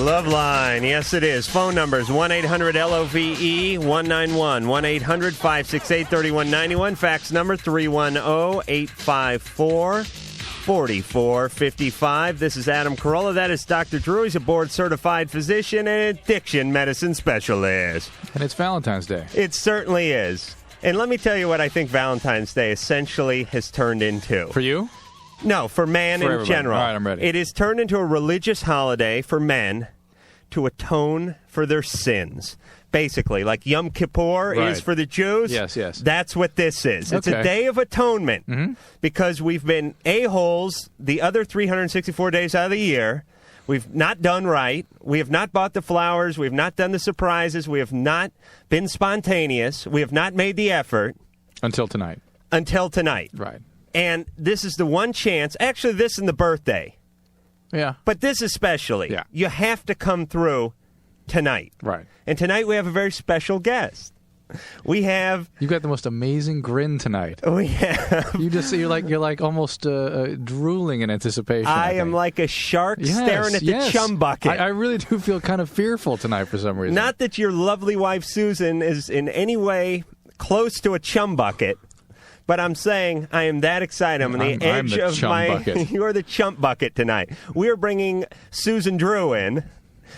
LoveLine, yes it is. Phone numbers 1-800-LOVE 191 1-800-568-3191. Fax number 310-854-4455. This is Adam Carolla. That is Dr. Drew. He's a board-certified physician and addiction medicine specialist. And it's Valentine's Day. It certainly is. And let me tell you what I think Valentine's Day essentially has turned into. For you? No, for man for in everybody. general. All right, I'm ready. It is turned into a religious holiday for men to atone for their sins. Basically, like Yom Kippur is for the Jews. Yes, yes. That's what this is. It's a day of atonement because we've been a-holes the other 364 days out of the year. We've not done right. We have not bought the flowers. We have not done the surprises. We have not been spontaneous. We have not made the effort. Until tonight. Right. And this is the one chance. Actually, this and the birthday. Yeah. But this especially. Yeah. You have to come through tonight. Right. And tonight we have a very special guest. We have... You got the most amazing grin tonight. We have... You're like almost drooling in anticipation. I am like a shark staring at the chum bucket. I really do feel kind of fearful tonight for some reason. Not that your lovely wife Susan is in any way close to a chum bucket. But I'm saying I am that excited. I'm on the edge of my... bucket. You are the chump bucket tonight. We are bringing Susan Drew in.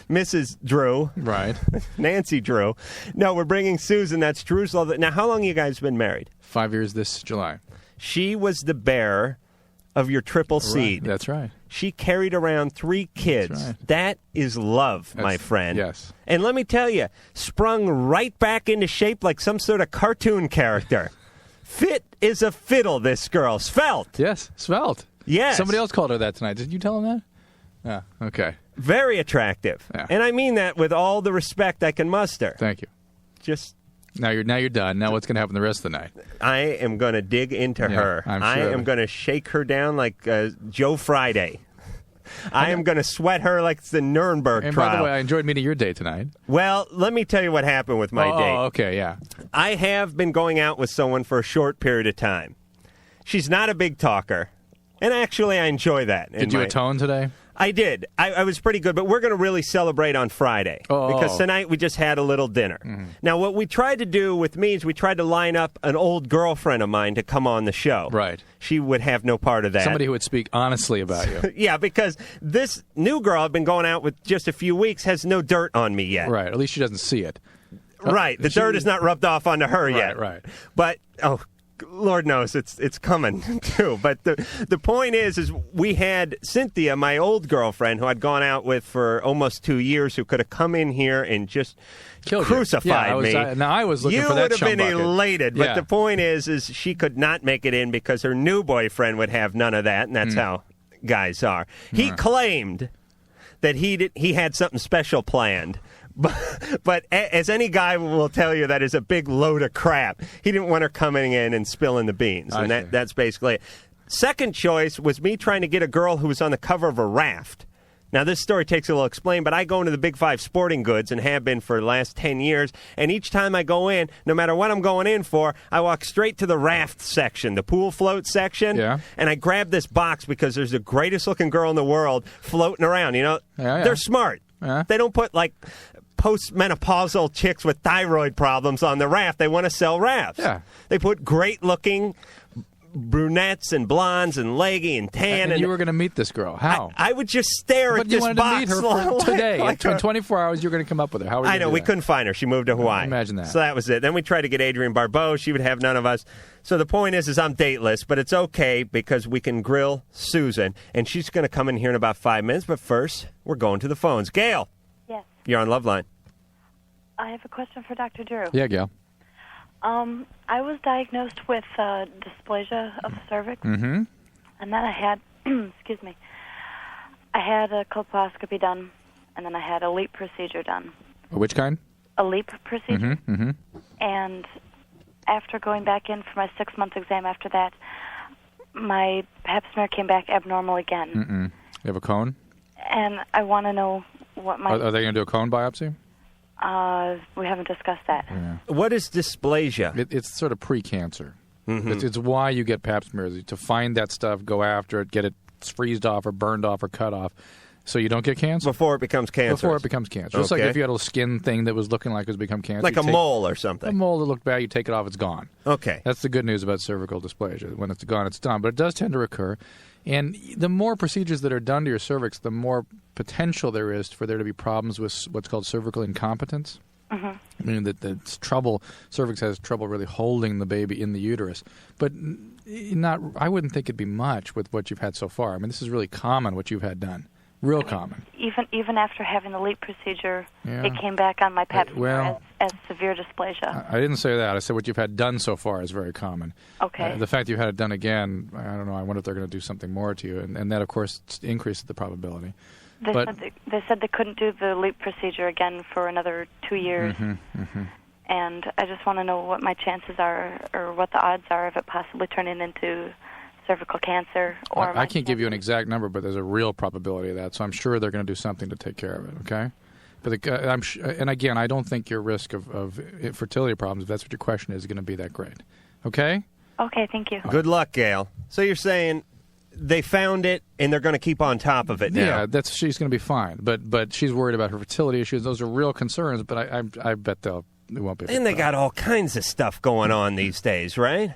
Mrs. Drew. Right. Nancy Drew. No, we're bringing Susan. That's Drew's love. Now, how long have you guys been married? 5 years this July. She was the bearer of your triple seed. Right. That's right. She carried around 3 kids. That's right. That is love, my friend. Yes. And let me tell you, sprung right back into shape like some sort of cartoon character. Fit is a fiddle, this girl. Svelte. Yes, svelte. Yes. Somebody else called her that tonight. Did you tell him that? Yeah, okay. Very attractive. Yeah. And I mean that with all the respect I can muster. Thank you. Just... Now you're done. Now what's going to happen the rest of the night? I am going to dig into her. I'm sure. I am going to shake her down like Joe Friday. I am going to sweat her like it's the Nuremberg and trial. by the way, I enjoyed meeting your date tonight. Well, let me tell you what happened with my date. Oh, okay, yeah. I have been going out with someone for a short period of time. She's not a big talker, and actually I enjoy that. Did you atone today? I did. I was pretty good, but we're going to really celebrate on Friday because tonight we just had a little dinner. Now, what we tried to do with me is we tried to line up an old girlfriend of mine to come on the show. Right. She would have no part of that. Somebody who would speak honestly about you. Yeah, because this new girl I've been going out with just a few weeks has no dirt on me yet. Right. At least she doesn't see it. Right. The dirt is not rubbed off onto her yet. Right. But, Lord knows it's coming too. But the point is we had Cynthia, my old girlfriend, who I'd gone out with for almost 2 years, who could have come in here and just crucified me. I was looking for that. You would have been bucket. elated. But the point is she could not make it in because her new boyfriend would have none of that, and that's how guys are. He claimed that he had something special planned. But as any guy will tell you, that is a big load of crap. He didn't want her coming in and spilling the beans, and that's basically it. Second choice was me trying to get a girl who was on the cover of a raft. Now, this story takes a little explain, but I go into the Big Five Sporting Goods and have been for the last 10 years, and each time I go in, no matter what I'm going in for, I walk straight to the raft section, the pool float section, and I grab this box because there's the greatest-looking girl in the world floating around. You know, they're smart. They don't put, like, postmenopausal chicks with thyroid problems on the raft. They want to sell rafts. Yeah. They put great-looking brunettes and blondes and leggy and tan. And you were going to meet this girl. How? I would just stare at this box. But you wanted to meet her for today. In 24 hours, you're going to come up with her. How I know. We couldn't find her. She moved to Hawaii. Imagine that. So that was it. Then we tried to get Adrienne Barbeau. She would have none of us. So the point is I'm dateless, but it's okay because we can grill Susan, and she's going to come in here in about 5 minutes. But first, we're going to the phones. Gail. Yes. You're on LoveLine. I have a question for Dr. Drew. Yeah, Gail. I was diagnosed with dysplasia of the cervix, Mm-hmm. and then I had, excuse me, I had a colposcopy done, and then I had a LEAP procedure done. Which kind? A LEAP procedure. Mm-hmm. And after going back in for my 6-month exam after that, my pap smear came back abnormal again. You have a cone? And I want to know what my... Are they going to do a cone biopsy? We haven't discussed that. Yeah. What is dysplasia? It's sort of pre-cancer. It's why you get pap smears, to find that stuff, go after it, get it freezed off or burned off or cut off. So you don't get cancer? Before it becomes cancerous. Before it becomes cancer. Just like Okay. if you had a little skin thing that was looking like it was become cancer. Like a mole or something. A mole that looked bad, you take it off, it's gone. Okay. That's the good news about cervical dysplasia. When it's gone, it's done. But it does tend to recur. And the more procedures that are done to your cervix, the more potential there is for there to be problems with what's called cervical incompetence. Meaning that the cervix has trouble really holding the baby in the uterus. But I wouldn't think it'd be much with what you've had so far. I mean, this is really common, what you've had done. Real common. Even after having the LEAP procedure, Yeah. it came back on my pap smear as severe dysplasia. I didn't say that. I said what you've had done so far is very common. Okay. The fact you had it done again, I don't know. I wonder if they're going to do something more to you. And that, of course, increases the probability. They said they couldn't do the LEAP procedure again for another 2 years. And I just want to know what my chances are, or what the odds are of it possibly turning into cervical cancer. Or I can't give you an exact number, but there's a real probability of that. So I'm sure they're going to do something to take care of it. Okay. But and again, I don't think your risk of fertility problems, if that's what your question is going to be that great. Okay. Okay. Thank you. Good luck, Gail. So you're saying they found it and they're going to keep on top of it now. Yeah, she's going to be fine. But she's worried about her fertility issues. Those are real concerns. But I bet it won't be. And they got all kinds of stuff going on these days, right?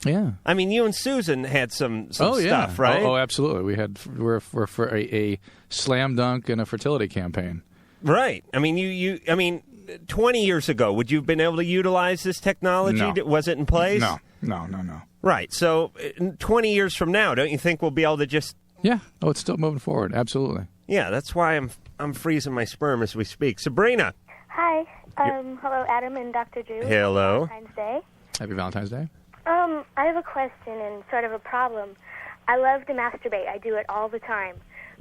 Yeah. I mean, you and Susan had some stuff, right? Oh, absolutely. We're for a slam dunk and a fertility campaign. Right. I mean, 20 years ago, would you have been able to utilize this technology? No. Was it in place? No. Right. So 20 years from now, don't you think we'll be able to just... Yeah. Oh, it's still moving forward. Absolutely. Yeah, that's why I'm freezing my sperm as we speak. Sabrina. Hi. Hello, Adam and Dr. Drew. Hello. Valentine's Day. Happy Valentine's Day. I have a question and sort of a problem. I love to masturbate. I do it all the time.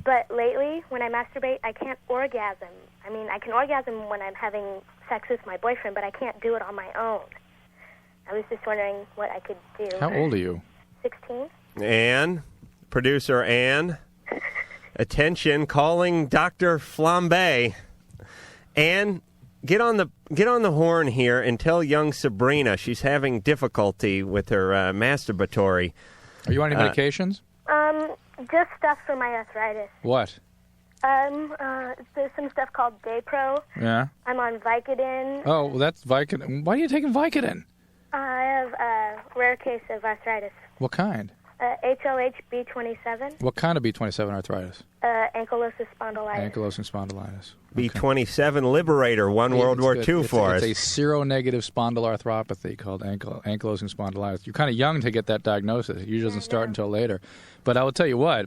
But lately, when I masturbate, I can't orgasm. I mean, I can orgasm when I'm having sex with my boyfriend, but I can't do it on my own. I was just wondering what I could do. How old are you? 16. Ann, producer Ann, attention, calling Dr. Flambe. Ann, get on the horn here and tell young Sabrina she's having difficulty with her masturbatory. Are you on any medications? Just stuff for my arthritis. What? There's some stuff called Daypro. Yeah. I'm on Vicodin. Oh, well, that's Vicodin. Why are you taking Vicodin? I have a rare case of arthritis. What kind? HLH B27. What kind of B27 arthritis? Ankylosing spondylitis. Ankylosing spondylitis. B27 Liberator, won World War II for us. It's a seronegative spondylarthropathy called ankylosing spondylitis. You're kind of young to get that diagnosis. It usually doesn't start until later. But I will tell you what,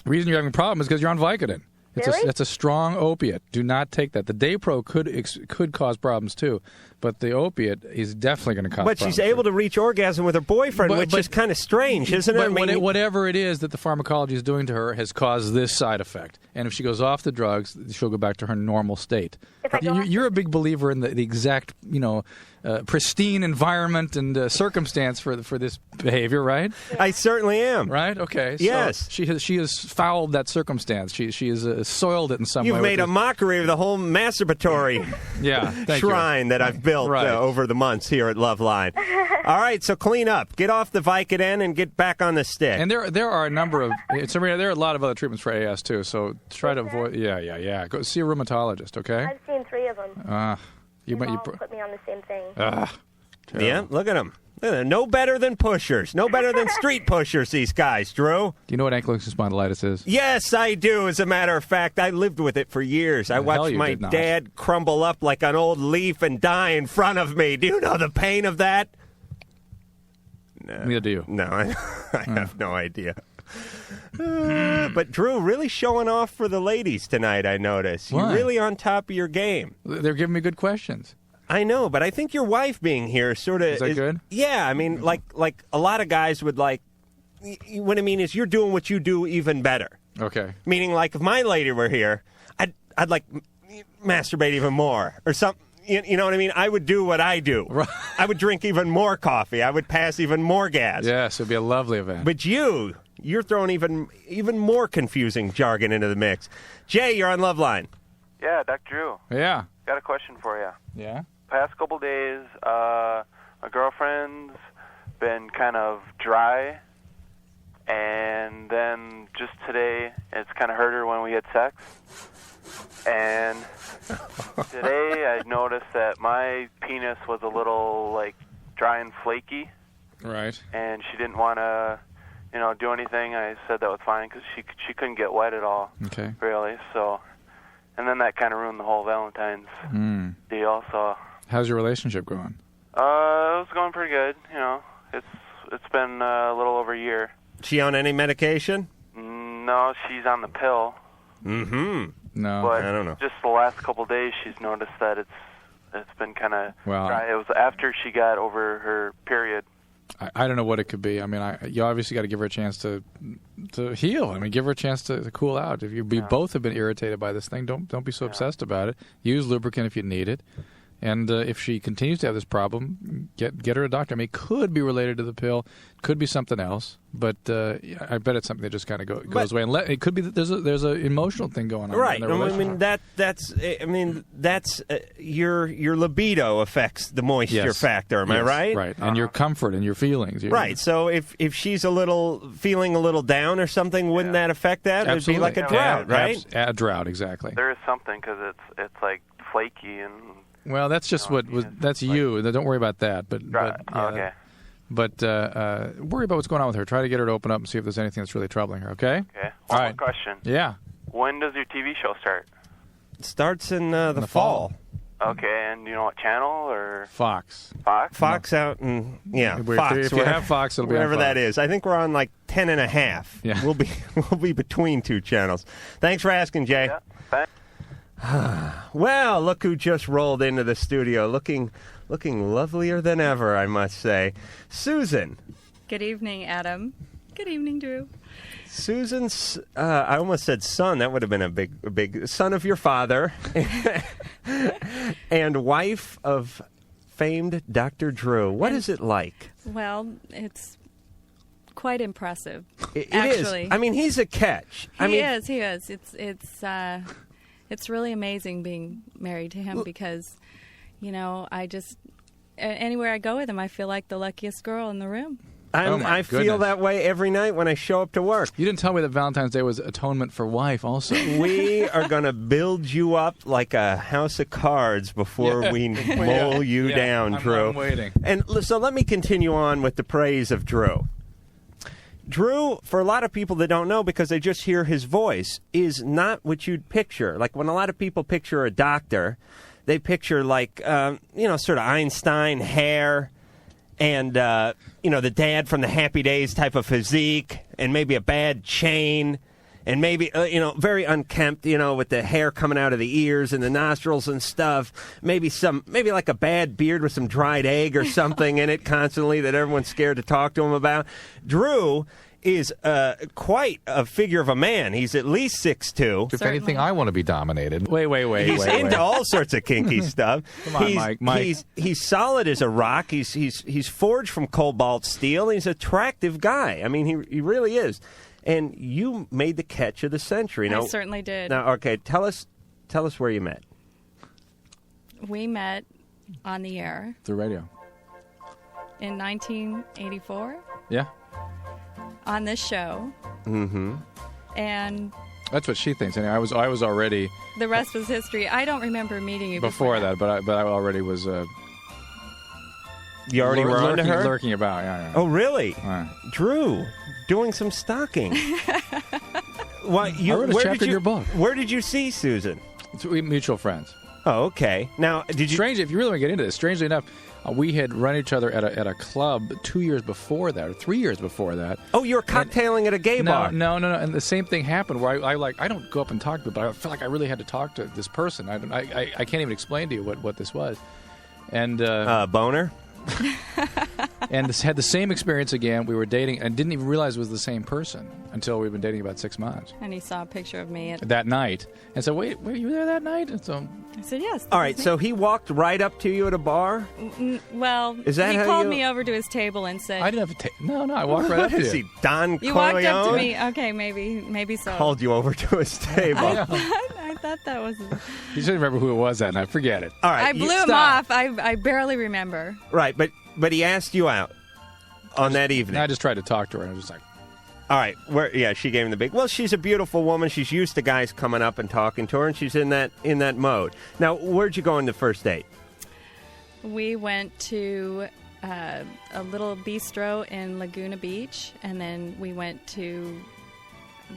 the reason you're having a problem is because you're on Vicodin. It's a strong opiate. Do not take that. The Daypro could cause problems too, but the opiate is definitely going to cause problems. But she's able to reach orgasm with her boyfriend, which is kind of strange, isn't it? But whatever it is that the pharmacology is doing to her has caused this side effect. And if she goes off the drugs, she'll go back to her normal state. You're a big believer in the exact, pristine environment and circumstance for this behavior, right? I certainly am. Right? Okay. So yes. She has fouled that circumstance. She has soiled it in some way. You've made a mockery of the whole masturbatory shrine that I've built over the months here at LoveLine. All right, so clean up. Get off the Vicodin and get back on the stick. And there are a number of there are a lot of other treatments for AS too. So try to avoid. Yeah. Go see a rheumatologist. Okay. I've seen 3 of them. You put me on the same thing. Yeah, look at them. No better than pushers. No better than street pushers, these guys, Drew. Do you know what ankylosing spondylitis is? Yes, I do. As a matter of fact, I lived with it for years. I watched my dad crumble up like an old leaf and die in front of me. Do you know the pain of that? No. Neither do you. No, I have no idea. But Drew, really showing off for the ladies tonight, I notice. Why? You're really on top of your game. They're giving me good questions. I know, but I think your wife being here sort of... Is that good? Yeah, I mean, like a lot of guys would like... What I mean is you're doing what you do even better. Okay. Meaning, like, if my lady were here, I'd like masturbate even more or something. You know what I mean? I would do what I do. Right. I would drink even more coffee. I would pass even more gas. Yes, it'd be a lovely event. But you're throwing even more confusing jargon into the mix. Jay, you're on LoveLine. Yeah, Dr. Drew. Yeah. Got a question for you. Yeah? Past couple days, my girlfriend's been kind of dry, and then just today it's kind of hurt her when we had sex. And today I noticed that my penis was a little, like, dry and flaky. Right. And she didn't want to, do anything. I said that was fine because she couldn't get wet at all. Okay. Really. So, and then that kind of ruined the whole Valentine's deal. So. How's your relationship going? It was going pretty good. It's been a little over a year. She on any medication? No, she's on the pill. Mm-hmm. No, but I don't know. Just the last couple of days, she's noticed that it's been kind of dry. It was after she got over her period. I don't know what it could be. I mean, you obviously got to give her a chance to heal. I mean, give her a chance to cool out. If you both have been irritated by this thing, don't be so obsessed about it. Use lubricant if you need it. And if she continues to have this problem, get her a doctor. I mean, it could be related to the pill, could be something else, but I bet it's something that just kind of goes away. And it could be that there's an emotional thing going on. Right. In their relationship. That's your libido affects the moisture factor. Am I right? Right. And your comfort and your feelings. Right. So if she's feeling a little down or something, wouldn't that affect that? Absolutely. It'd be like a drought, right? A drought, exactly. There is something because it's like flaky and. Well, that's just that's you. Don't worry about that. But okay. But worry about what's going on with her. Try to get her to open up and see if there's anything that's really troubling her. Okay. Okay. All One right. more question. Yeah. When does your TV show start? It starts in the fall. Okay, and you know what channel or Fox? Fox out and Fox. If you have Fox, it'll be on wherever Fox. that is. I think we're on like 10 and a half. Yeah. We'll be between two channels. Thanks for asking, Jay. Yeah. Thanks. Well, look who just rolled into the studio, looking lovelier than ever, I must say. Susan. Good evening, Adam. Good evening, Drew. Susan's, I almost said son. That would have been a big son of your father, and wife of famed Dr. Drew. What is it like? Well, it's quite impressive. It actually is. I mean, he's a catch. He is. It's really amazing being married to him because, I just anywhere I go with him, I feel like the luckiest girl in the room. I feel that way every night when I show up to work. You didn't tell me that Valentine's Day was atonement for wife also. We are going to build you up like a house of cards before we mow you down, Drew. I'm waiting. And so let me continue on with the praise of Drew. Drew, for a lot of people that don't know because they just hear his voice, is not what you'd picture. Like when a lot of people picture a doctor, they picture like, sort of Einstein hair and, the dad from the Happy Days type of physique and maybe a bad chain and maybe, very unkempt, with the hair coming out of the ears and the nostrils and stuff. Maybe like a bad beard with some dried egg or something in it constantly that everyone's scared to talk to him about. Drew is quite a figure of a man. He's at least 6'2". If anything, I want to be dominated. Wait. He's into all sorts of kinky stuff. Come on, Mike. He's solid as a rock. He's forged from cobalt steel. He's an attractive guy. I mean, he really is. And you made the catch of the century. I certainly did. Now, okay, tell us where you met. We met on the air. The radio. In 1984. Yeah. On this show. Mm-hmm. And that's what she thinks. Anyway, I was already. The rest was history. I don't remember meeting you before that, but I already was. You already were onto her? Lurking about. Yeah. Oh, really? Drew, doing some stalking. I wrote a chapter in your book. Where did you see Susan? We mutual friends. Oh, okay. Now, did you? Strangely, if you really want to get into this, strangely enough, we had run each other at a club 2 years before that, or 3 years before that. Oh, you were cocktailing at a gay bar. No. And the same thing happened where I don't go up and talk to people, but I felt like I really had to talk to this person. I can't even explain to you what this was. And boner. And this had the same experience again. We were dating and didn't even realize it was the same person until we've been dating about 6 months. And he saw a picture of me that night and said, "Wait, you were there that night?" And so I said, "Yes." All right, so he walked right up to you at a bar. Well, is that he how called me over to his table and said, "I didn't have No, I walked right up to you." Is he Don You Corleone? walked up to me. Okay, maybe so. Called you over to his table. I thought that was. You should remember who it was that night. Forget it. All right, I blew him off. I barely remember. Right, but he asked you out on that evening. And I just tried to talk to her, and I was just like, All right. She gave him the big. Well, she's a beautiful woman. She's used to guys coming up and talking to her, and she's in that mode. Now, where'd you go on the first date? We went to a little bistro in Laguna Beach, and then we went to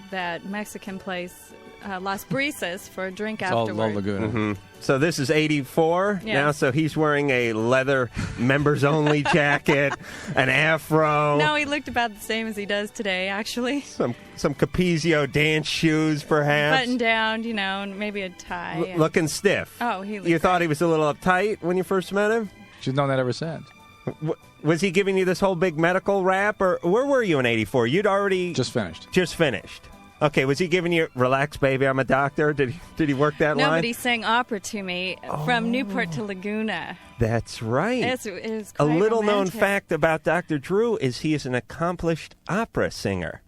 that Mexican place, Las Brisas, for a drink afterward. All Laguna. Mm-hmm. So this is 84 now, so he's wearing a leather members-only jacket, an afro. No, he looked about the same as he does today, actually. Some Capizio dance shoes, perhaps. Button down, and maybe a tie. Looking stiff. Oh, he looked You thought he was a little uptight when you first met him? She's known that ever since. Was he giving you this whole big medical rap, or where were you in 84? You'd already... Just finished. Okay, was he giving you, relax, baby, I'm a doctor? Did he work that line? No, but he sang opera to me from Newport to Laguna. That's right. It was a quite little-known romantic. fact about Dr. Drew is he is an accomplished opera singer.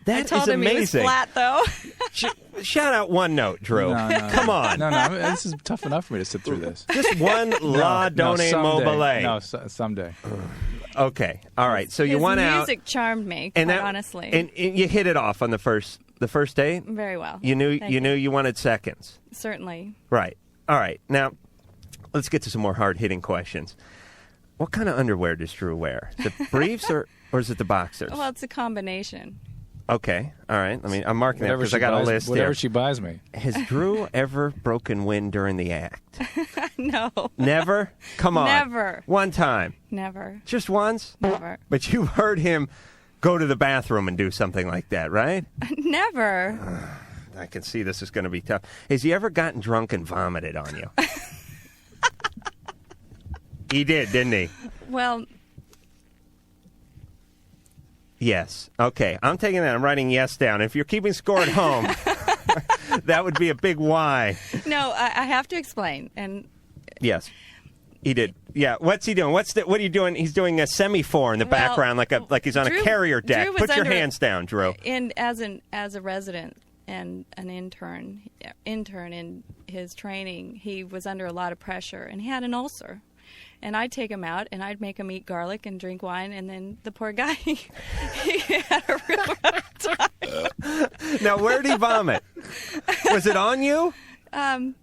That is I told him amazing. he was flat, though. Shout out one note, Drew. No. Come on. No, this is tough enough for me to sit through this. Just one La Done Mobile. No, someday. Okay. All right. So you His went out. music charmed me, quite honestly. And you hit it off on the first date? Very well. You knew you wanted seconds. Certainly. Right. All right. Now, let's get to some more hard-hitting questions. What kind of underwear does Drew wear? The briefs or is it the boxers? Well, it's a combination. Okay. All right. I'm marking that because I got a list whatever here. she buys me. Has Drew ever broken wind during the act? No. Never? Come on. Never. One time? Never. Just once? Never. But you heard him go to the bathroom and do something like that, right? Never. I can see this is going to be tough. Has he ever gotten drunk and vomited on you? He did, didn't he? Well, yes. Okay. I'm taking that. I'm writing yes down. If you're keeping score at home, that would be a big Y. no, I have to explain. And Yes. He did. Yeah. What's he doing? What are you doing? He's doing a semi-4 in the background, like he's on a carrier deck. Put your hands down, Drew. And as a resident and an intern in his training, he was under a lot of pressure, and he had an ulcer. And I'd take him out, and I'd make him eat garlic and drink wine, and then the poor guy, he had a real rough time. Now, where did he vomit? Was it on you?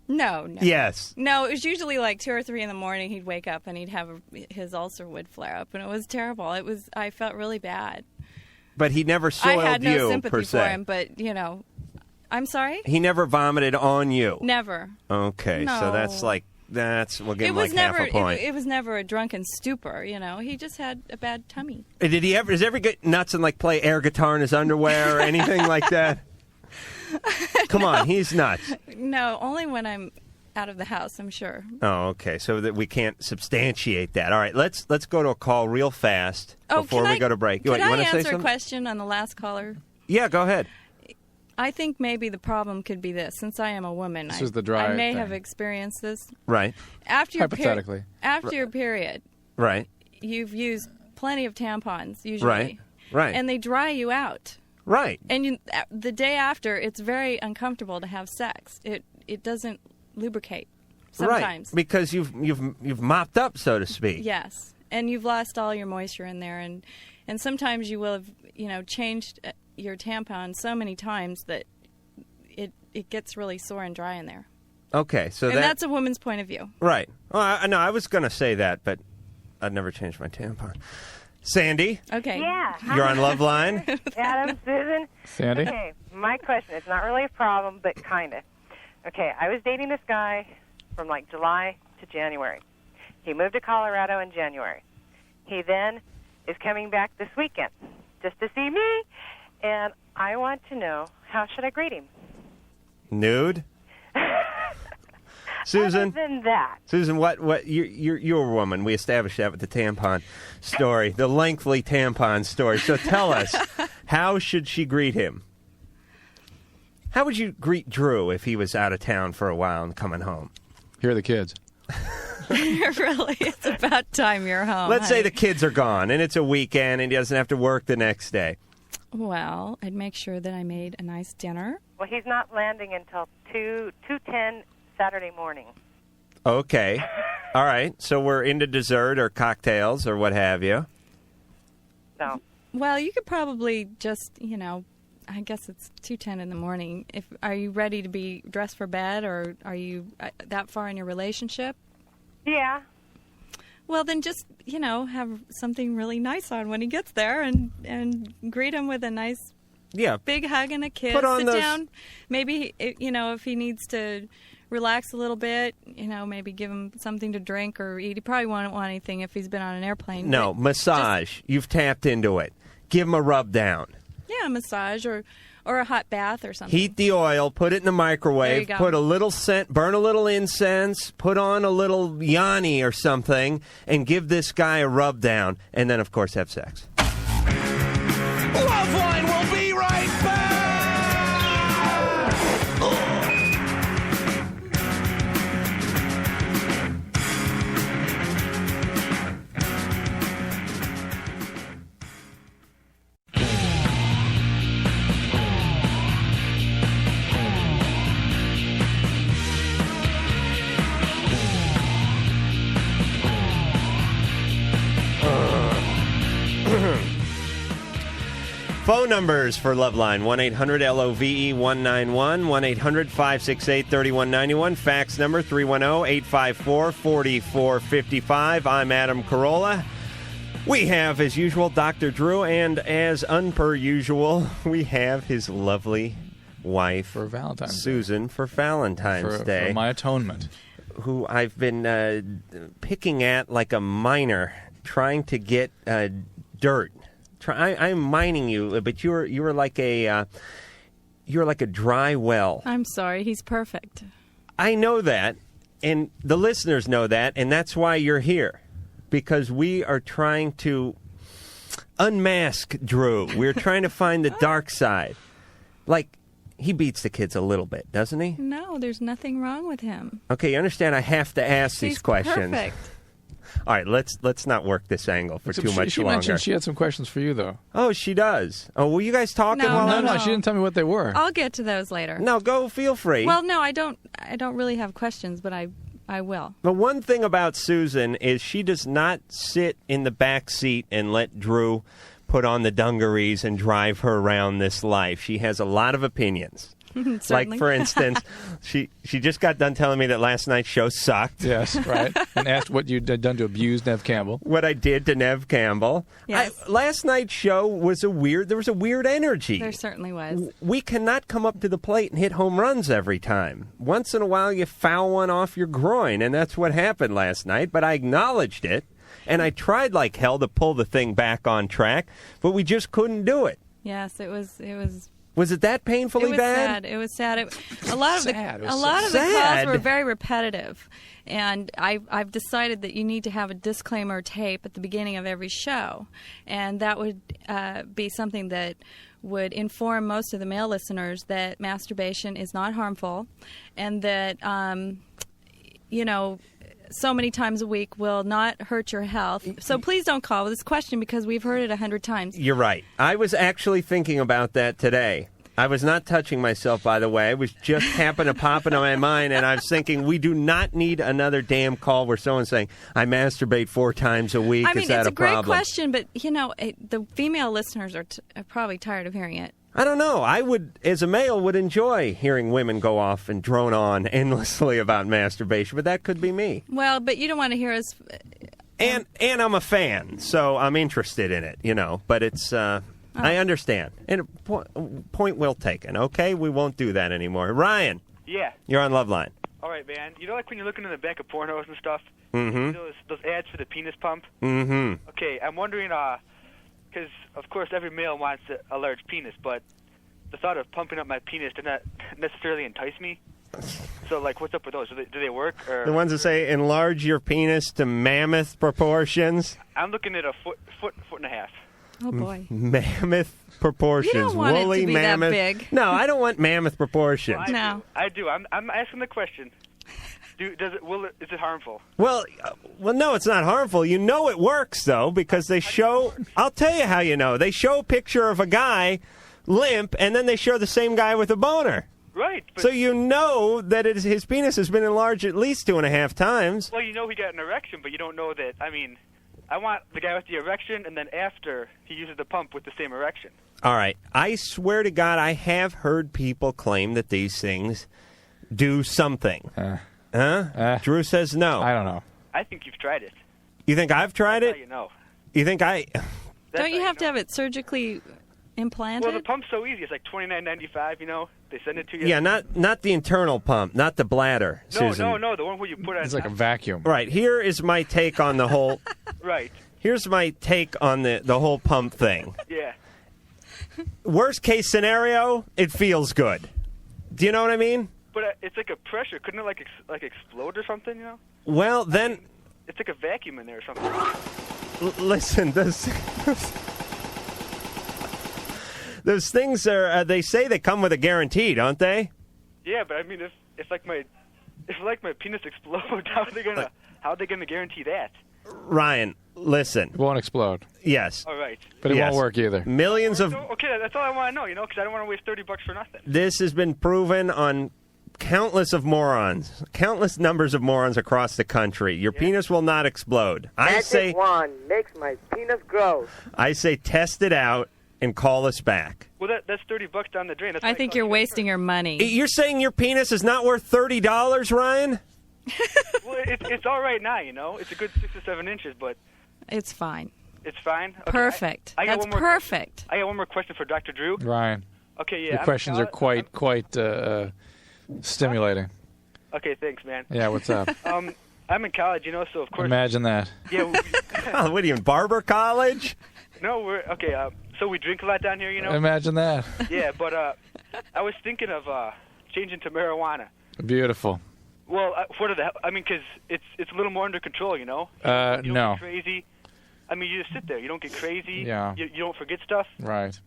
No. Yes. No, it was usually like 2 or 3 in the morning. He'd wake up and he'd have his ulcer would flare up, and it was terrible. I felt really bad. But he never soiled I had no you, sympathy per se. for him, but I'm sorry. He never vomited on you. Never. Okay, No. so we'll give him like never, half a point. It was never a drunken stupor. He just had a bad tummy. Does he ever get nuts and like play air guitar in his underwear or anything like that? Come on, he's nuts. No, only when I'm out of the house, I'm sure. Oh, okay. So that we can't substantiate that. All right, let's go to a call real fast before we go to break. Can you I want to say answer something? a question on the last caller? Yeah, go ahead. I think maybe the problem could be this. Since I am a woman, This is the dry I may thing. have experienced this. Right. After your Hypothetically. after your period, Right. you've used plenty of tampons, usually. Right. And they dry you out. Right. And the day after, it's very uncomfortable to have sex. It doesn't lubricate sometimes. Right. Because you've mopped up, so to speak. Yes. And you've lost all your moisture in there, and sometimes you will have changed your tampon so many times that it gets really sore and dry in there. Okay, so that's a woman's point of view. Right. Well, no, I was going to say that, but I'd never changed my tampon. Sandy, Okay. Yeah. you're on LoveLine. Adam, Susan. Sandy? Okay, my question, it's not really a problem, but kind of. Okay, I was dating this guy from like July to January. He moved to Colorado in January. He then is coming back this weekend just to see me, and I want to know, how should I greet him? Nude. Susan. Other than that, Susan, what you're a woman. We established that with the tampon story, the lengthy tampon story. So tell us, how should she greet him? How would you greet Drew if he was out of town for a while and coming home? Here are the kids. Really, it's about time you're home. Let's say honey. the kids are gone and it's a weekend and he doesn't have to work the next day. Well, I'd make sure that I made a nice dinner. well, he's not landing until 2:10 Saturday morning. Okay. All right. So we're into dessert or cocktails or what have you. So Well, you could probably just, I guess it's 2:10 in the morning. Are you ready to be dressed for bed, or are you that far in your relationship? Yeah. Well, then just, have something really nice on when he gets there and greet him with a nice big hug and a kiss. Sit down. Maybe, if he needs to relax a little bit, maybe give him something to drink or eat. He probably won't want anything if he's been on an airplane. No, massage. You've tapped into it. Give him a rub down. Yeah, a massage or a hot bath or something. Heat the oil, put it in the microwave, There you go. put a little scent, burn a little incense, put on a little yanni or something, and give this guy a rub down, and then, of course, have sex. LoveLine will be right back! Phone numbers for Loveline, 1-800-LOVE-191, 1-800-568-3191. Fax number, 310-854-4455. I'm Adam Carolla. We have, as usual, Dr. Drew, and as unper usual, we have his lovely wife, For Valentine's Susan, for Valentine's Day. For my atonement. Who I've been picking at like a miner, trying to get dirt. I'm mining you, but you're like a dry well. I'm sorry, he's perfect. I know that, and the listeners know that, and that's why you're here, because we are trying to unmask Drew. We're trying to find the dark side. Like, he beats the kids a little bit, doesn't he? No, there's nothing wrong with him. Okay, you understand I have to ask these questions. Perfect. All right, let's not work this angle for too much she longer. mentioned she had some questions for you, though. Oh, she does. Oh, were you guys talking No, while no, I'm... No, she didn't tell me what they were. I'll get to those later. No, go, feel free. Well, no, I don't really have questions, but I will. The one thing about Susan is she does not sit in the back seat and let Drew put on the dungarees and drive her around this life. She has a lot of opinions. Like, for instance, she just got done telling me that last night's show sucked. Yes, right. And asked what you'd done to abuse Nev Campbell. What I did to Nev Campbell. Yes. Last night's show was there was a weird energy. There certainly was. We cannot come up to the plate and hit home runs every time. Once in a while you foul one off your groin, and that's what happened last night, but I acknowledged it, and I tried like hell to pull the thing back on track, but we just couldn't do it. Yes, it was. Was it that painfully It was bad? sad. It was sad. A lot of the Sad. calls were very repetitive, and I've decided that you need to have a disclaimer tape at the beginning of every show, and that would be something that would inform most of the male listeners that masturbation is not harmful, and that so many times a week will not hurt your health. So please don't call with this question because we've heard it 100 times. You're right. I was actually thinking about that today. I was not touching myself, by the way. It was just happened to pop into my mind, and I was thinking we do not need another damn call where someone's saying, I masturbate 4 times a week. I mean, Is that it's a great problem? question, but, the female listeners are probably tired of hearing it. I don't know. I would, as a male, would enjoy hearing women go off and drone on endlessly about masturbation, but that could be me. Well, but you don't want to hear us. And I'm a fan, so I'm interested in it, But it's, I understand. And point well taken. Okay, we won't do that anymore. Ryan. Yeah. You're on Loveline. All right, man. Like when you're looking in the back of pornos and stuff? Mm-hmm. Those ads for the penis pump? Mm-hmm. Okay, I'm wondering, because, of course, every male wants a large penis, but the thought of pumping up my penis did not necessarily entice me. So, what's up with those? Do they work? Or... The ones that say enlarge your penis to mammoth proportions? I'm looking at a foot and a half. Oh, boy. Mammoth proportions. You don't want Woolly it to be mammoth. that big. No, I don't want mammoth proportions. No. I do. I'm asking the question. Is it harmful? Well, no, it's not harmful. You know it works, though, because they show... I'll tell you how you know. They show a picture of a guy limp, and then they show the same guy with a boner. Right. But So you know that his penis has been enlarged at least 2.5 times. Well, he got an erection, but you don't know that, I want the guy with the erection, and then after he uses the pump with the same erection. All right. I swear to God, I have heard people claim that these things do something. Drew says no. I don't know. I think you've tried it. You think I've tried That's it? how you know. You think I... Don't you have to have it surgically implanted? Well, the pump's so easy. It's like $29.95, you know? They send it to you. Yeah, not the internal pump, not the bladder, Susan. No, the one where you put on It's like a vacuum. Right, here is my take on the whole... Right. Here's my take on the whole pump thing. Yeah. Worst case scenario, it feels good. Do you know what I mean? But it's like a pressure. Couldn't it like explode or something, you know? Well, then... It's like a vacuum in there or something. Listen, those things are, they say they come with a guarantee, don't they? Yeah, but I mean, if my penis explodes, how are they gonna guarantee that? Ryan, listen. It won't explode. Yes. All right. But it won't work either. Millions of... Okay, that's all I want to know, you know, because I don't want to waste $30 for nothing. This has been proven on countless numbers of morons across the country. Your penis will not explode. Magic wand makes my penis grow. I say test it out and call us back. Well, that's $30 down the drain. That's I think you're wasting your money. You're saying your penis is not worth $30, Ryan? Well, it's all right now, you know. It's a good 6 or 7 inches, but it's fine. It's fine. Okay, Perfect. I got That's one more perfect. I got one more question for Dr. Drew. Ryan. Okay, yeah. Your questions are quite stimulating. Okay, thanks, man. Yeah, what's up? I'm in college, you know, so of course. Imagine that. Yeah. What are you in Barber College? No, we're okay. So we drink a lot down here, you know. Imagine that. Yeah, but I was thinking of changing to marijuana. Beautiful. Well, I mean, because it's a little more under control, you know. You don't No. get crazy. I mean, you just sit there. You don't get crazy. Yeah. You don't forget stuff. Right.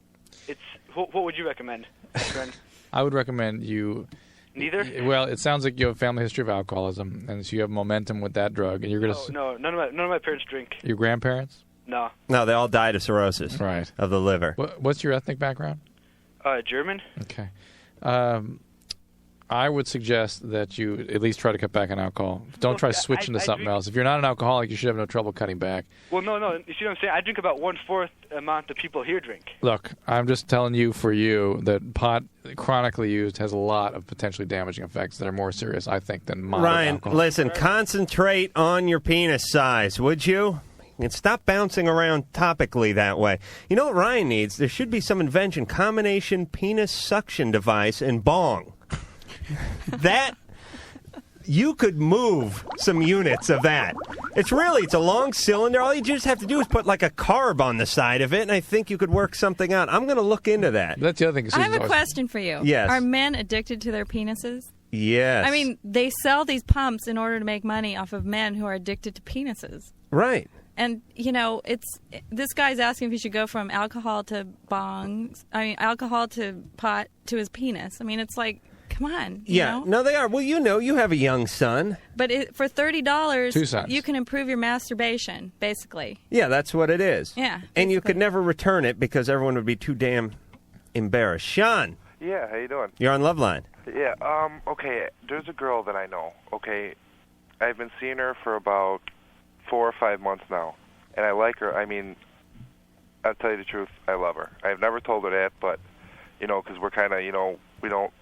What would you recommend, friend? I would recommend you. Neither? Well, it sounds like you have a family history of alcoholism, and so you have momentum with that drug, and you're gonna. No, none of my parents drink. Your grandparents? No. No, they all died of cirrhosis. Right. Of the liver. What's your ethnic background? German. Okay. I would suggest that you at least try to cut back on alcohol. Don't try switching to something else. If you're not an alcoholic, you should have no trouble cutting back. Well, no. You see what I'm saying? I drink about 1/4 amount of people here drink. Look, I'm just telling you for you that pot chronically used has a lot of potentially damaging effects that are more serious, I think, than moderate Ryan, alcohol. listen, concentrate on your penis size, would you? And stop bouncing around topically that way. You know what Ryan needs? There should be some invention, combination penis suction device and bong. That, you could move some units of that. It's a long cylinder. All you just have to do is put like a carb on the side of it, and I think you could work something out. I'm going to look into that. That's the other thing. I have a question for you. Yes. Are men addicted to their penises? Yes. I mean, they sell these pumps in order to make money off of men who are addicted to penises. Right. And, you know, this guy's asking if he should go from alcohol to alcohol to pot to his penis. I mean, it's like, come on. You know? No, they are. Well, you have a young son. But for $30, 2 sons. you can improve your masturbation, basically. Yeah, that's what it is. Yeah. And you could never return it because everyone would be too damn embarrassed. Sean. Yeah, how you doing? You're on LoveLine. Yeah, okay, there's a girl that I know, okay? I've been seeing her for about 4 or 5 months now, and I like her. I mean, I'll tell you the truth, I love her. I've never told her that, but, you know, because we're kind of, you know, we don't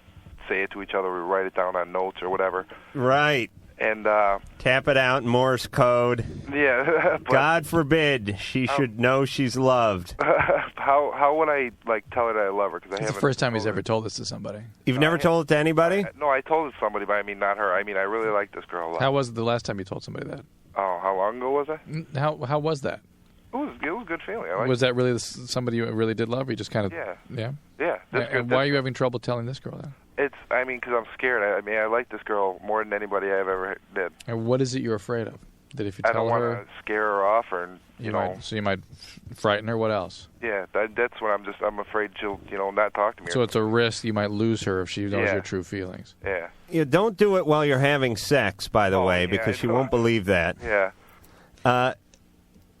say it to each other, we write it down on notes or whatever. Right. And tap it out in Morse code. Yeah. God forbid she should know she's loved. How would I tell her that I love her? Because It's the first time he's ever told this to somebody. You've never told it to anybody? No, I told it to somebody, but I mean not her. I mean I really like this girl a lot. How was it the last time you told somebody that? Oh, how long ago was it? How was that? It was a good feeling. I liked Was that really somebody you really did love? Or you just kind of Yeah. Yeah. Yeah. And why are you having trouble telling this girl that? Because I'm scared. I mean, I like this girl more than anybody I've ever did. And what is it you're afraid of? That if you I tell don't her, want to scare her off, or you know. so you might frighten her. What else? Yeah, that's what I'm afraid she'll, not talk to me. So it's a risk you might lose her if she knows Yeah. your true feelings. Yeah. You don't do it while you're having sex, by the way, yeah, because I she know. won't believe that. Yeah.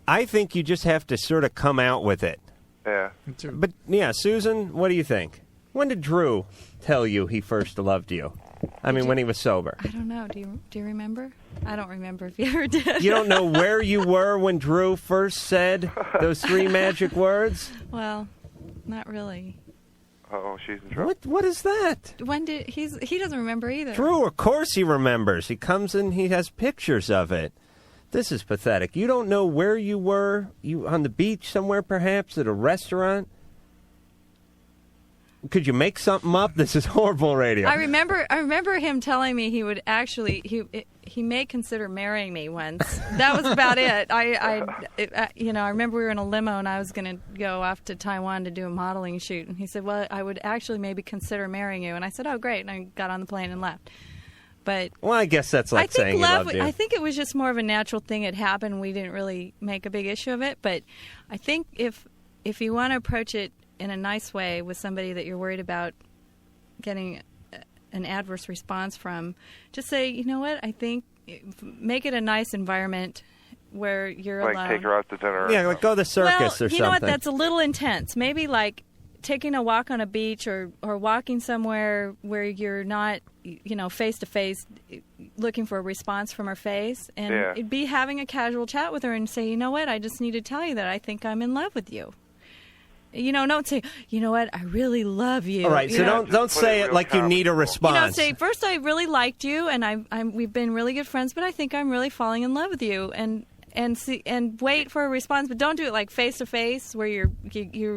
I think you just have to sort of come out with it. Yeah. But, yeah, Susan, what do you think? When did Drew tell you he first loved you? I mean, when he was sober. I don't know. Do you remember? I don't remember if you ever did. You don't know where you were when Drew first said those 3 magic words? Well, not really. Oh, she's in trouble. What is that? When did he doesn't remember either. Drew, of course he remembers. He comes in, he has pictures of it. This is pathetic. You don't know where you were? You on the beach somewhere, perhaps, at a restaurant? Could you make something up? This is horrible radio. I remember him telling me he would actually he may consider marrying me once. That was about it. I remember we were in a limo and I was going to go off to Taiwan to do a modeling shoot, and he said, "Well, I would actually maybe consider marrying you." And I said, "Oh, great!" And I got on the plane and left. But well, I guess that's like saying he loved you. I think it was just more of a natural thing. It happened. We didn't really make a big issue of it. But I think if you want to approach it in a nice way with somebody that you're worried about getting an adverse response from, just say, you know what, I think make it a nice environment where you're like alone. Take her out to dinner. Yeah, like go to the circus or something. You know what, that's a little intense. Maybe like taking a walk on a beach or walking somewhere where you're not, face to face looking for a response from her face, and be having a casual chat with her and say, you know what, I just need to tell you that I think I'm in love with you. Don't say, you know what, I really love you. All right, so don't say it like you need a response. Say, first, I really liked you, and we've been really good friends, but I think I'm really falling in love with you, and wait for a response, but don't do it like face to face where you're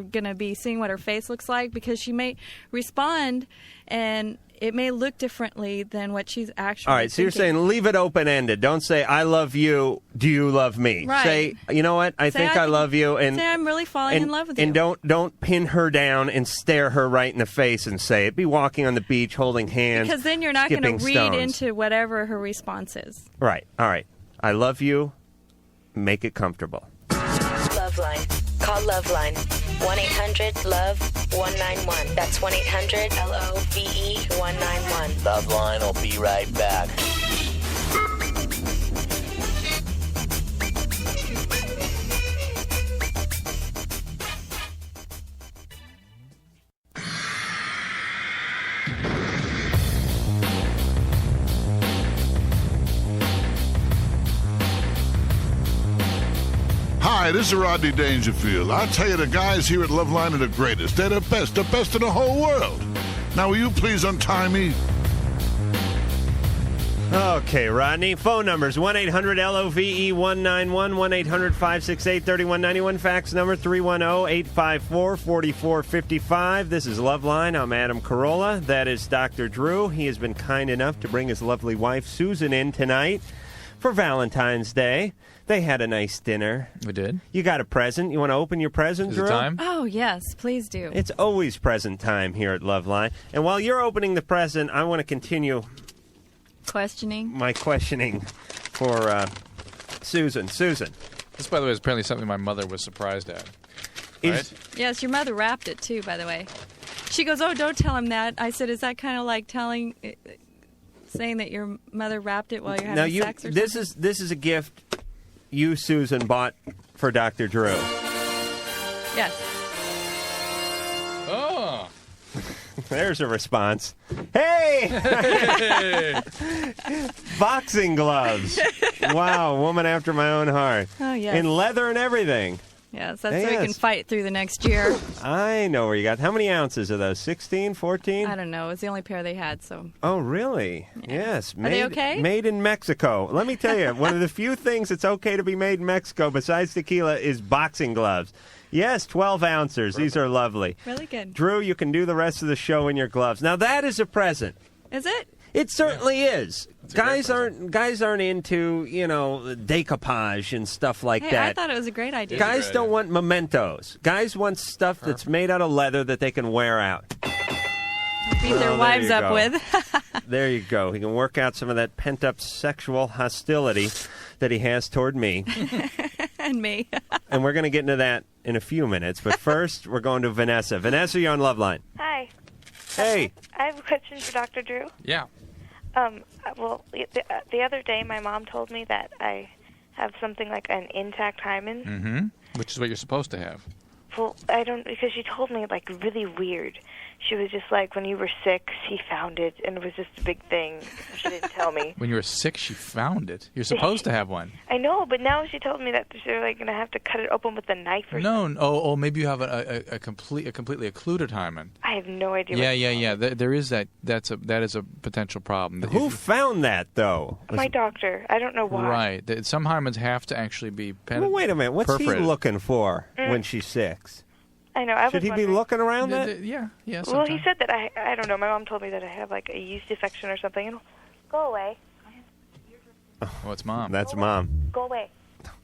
going to be seeing what her face looks like, because she may respond, and it may look differently than what she's actually All right, so you're saying leave it open-ended. Don't say, I love you, do you love me? Right. Say, you know what, I think I love you. And say, I'm really falling in love with you. And don't pin her down and stare her right in the face and say it. Be walking on the beach, holding hands, because then you're not going to read stones. into whatever her response is. Right, all right. I love you. Make it comfortable. LoveLine. Call LoveLine. 1-800-LOVE-191. That's 1-800-LOVE-191. LoveLine will be right back. Hi, this is Rodney Dangerfield. I'll tell you, the guys here at LoveLine are the greatest. They're the best in the whole world. Now, will you please untie me? Okay, Rodney. Phone numbers, 1-800-LOVE-191, 1-800-568-3191. Fax number, 310-854-4455. This is LoveLine. I'm Adam Carolla. That is Dr. Drew. He has been kind enough to bring his lovely wife, Susan, in tonight for Valentine's Day. They had a nice dinner. We did. You got a present. You want to open your present, Drew? Is it time? Oh, yes, please do. It's always present time here at LoveLine. And while you're opening the present, I want to continue my questioning for Susan. Susan. This, by the way, is apparently something my mother was surprised at. Right? Yes, your mother wrapped it, too, by the way. She goes, oh, don't tell him that. I said, is that kind of like saying that your mother wrapped it while you're having sex or something? This is a gift you, Susan, bought for Dr. Drew. Yes. Oh. There's a response. Hey! Boxing gloves. Wow, woman after my own heart. Oh, yes. In leather and everything. Yes, that's so we can fight through the next year. I know where you got. How many ounces are those? 16, 14? I don't know. It was the only pair they had, so. Oh, really? Yeah. Yes. Are they okay? Made in Mexico. Let me tell you, one of the few things that's okay to be made in Mexico besides tequila is boxing gloves. Yes, 12 ounces. These are lovely. Really good. Drew, you can do the rest of the show in your gloves. Now, that is a present. Is it? It certainly is. Guys aren't into, decoupage and stuff like that. I thought it was a great idea. Guys don't want mementos. Guys want stuff that's made out of leather that they can wear out. Beat their wives up with. There you go. He can work out some of that pent-up sexual hostility that he has toward me. And me. And we're going to get into that in a few minutes. But first, we're going to Vanessa. Vanessa, you're on LoveLine. Hi. Hey. I have a question for Dr. Drew. Yeah. Well, the other day my mom told me that I have something like an intact hymen. Mm-hmm. Which is what you're supposed to have. Well, I don't, because she told me, like, really weird. She was just like, when you were 6, he found it, and it was just a big thing. She didn't tell me. When you were 6, she found it. You're supposed to have one. I know, but now she told me that they're, like, going to have to cut it open with a knife or something. No, oh, maybe you have a completely occluded hymen. I have no idea. Yeah. There is that. That is a potential problem. Who found that, though? My doctor. I don't know why. Right. Some hymens have to actually be Well, wait a minute. What's perforated. he looking for when she's 6? I know. I Should he was be wondering. looking around that? Yeah. Well, he said that I don't know. My mom told me that I have like a yeast infection or something. And go away. Oh, it's Mom. That's Mom. Go away.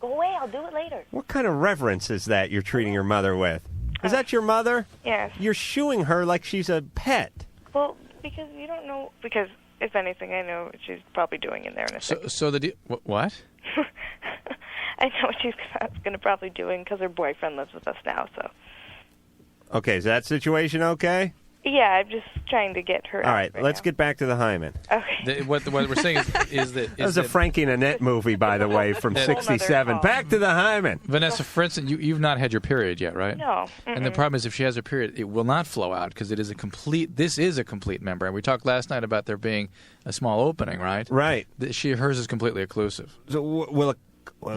Go away. I'll do it later. What kind of reverence is that you're treating your mother with? Is that your mother? Yes. You're shooing her like she's a pet. Well, because you don't know. Because if anything, I know what she's probably doing in there in a second. So what? I know what she's going to probably doing because her boyfriend lives with us now. So. Okay, is that situation okay? Yeah, I'm just trying to get her. All right, let's get back to the hymen. Okay. What we're saying is that... That was a Frankie and Annette movie, by the way, from '67. Back to the hymen. Vanessa, for instance, you've not had your period yet, right? No. And the problem is if she has her period, it will not flow out because this is a complete membrane. We talked last night about there being a small opening, right? Right. Hers is completely occlusive. So will it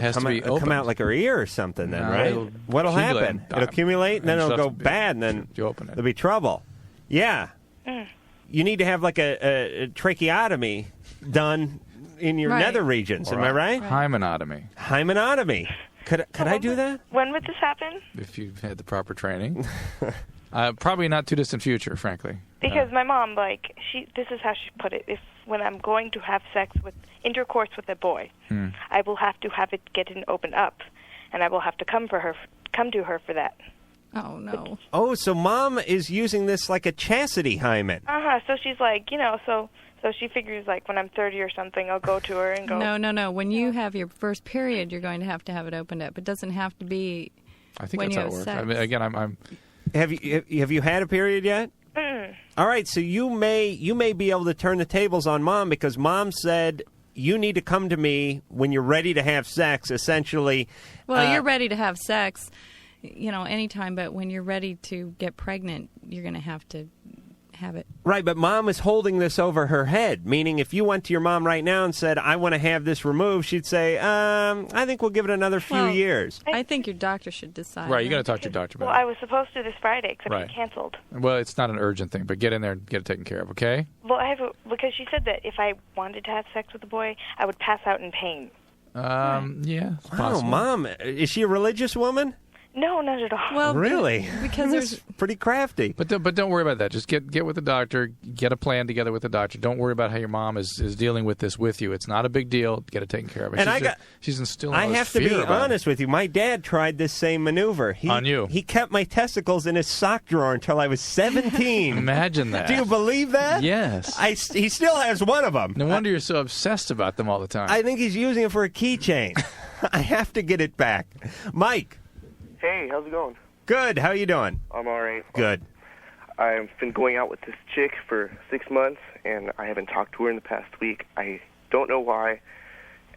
has come, to be come out opened. like her ear or something then, No, right? it'll What'll accumulate. happen? It'll accumulate, and then And it'll she'll go have to bad, and then you open it. there'll be trouble. Yeah. You need to have like a tracheotomy done in your nether regions. Am I right? Hymenotomy. Hymenotomy. Could I do that? When would this happen? If you've had the proper training. Probably not too distant future, frankly. Because my mom, like, this is how she put it. If when I'm going to have intercourse with a boy, I will have to have it get it opened up, and I will have to come to her for that. Oh no. Oh, so Mom is using this like a chastity hymen. So she's like, so she figures like when I'm 30 or something, I'll go to her and go. No. When you have your first period, you're going to have it opened up. It doesn't have to be. I think when that's you how it have works. sex. I mean, again, I'm. Have you had a period yet? All right, so you may be able to turn the tables on Mom because Mom said you need to come to me when you're ready to have sex. Essentially. Well, you're ready to have sex. Anytime, but when you're ready to get pregnant, you're going to have it. Right, but Mom is holding this over her head, meaning if you went to your mom right now and said, I want to have this removed, she'd say, I think we'll give it another few years. I think your doctor should decide. Right, you got to talk to your doctor about Well, I was supposed to this Friday, except he canceled. it. Well, it's not an urgent thing, but get in there and get it taken care of, okay? Well, because she said that if I wanted to have sex with a boy, I would pass out in pain. Yeah, it's Wow, possible. Mom, is she a religious woman? No, not at all. Well, really? Because That's pretty crafty. But don't worry about that. Just get with the doctor. Get a plan together with the doctor. Don't worry about how your mom is dealing with this with you. It's not a big deal. Get it taken care of. And she's instilling. I all this have to be fear about it. honest with you. My dad tried this same maneuver. On you. He kept my testicles in his sock drawer until I was 17. Imagine that. Do you believe that? Yes. He still has one of them. No wonder you're so obsessed about them all the time. I think he's using it for a keychain. I have to get it back. Mike. Hey, how's it going? Good. How you doing? I'm all right. Good. I've been going out with this chick for 6 months, and I haven't talked to her in the past week. I don't know why,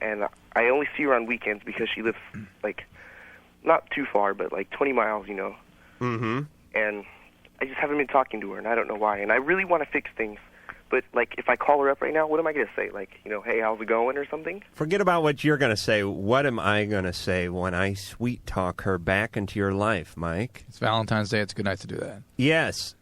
and I only see her on weekends because she lives, like, not too far, but, like, 20 miles, Mm-hmm. And I just haven't been talking to her, and I don't know why. And I really want to fix things, but, like, if I call her up right now, what am I going to say? Like, hey, how's it going or something? Forget about what you're going to say. What am I going to say when I sweet talk her back into your life, Mike? It's Valentine's Day. It's a good night to do that. Yes.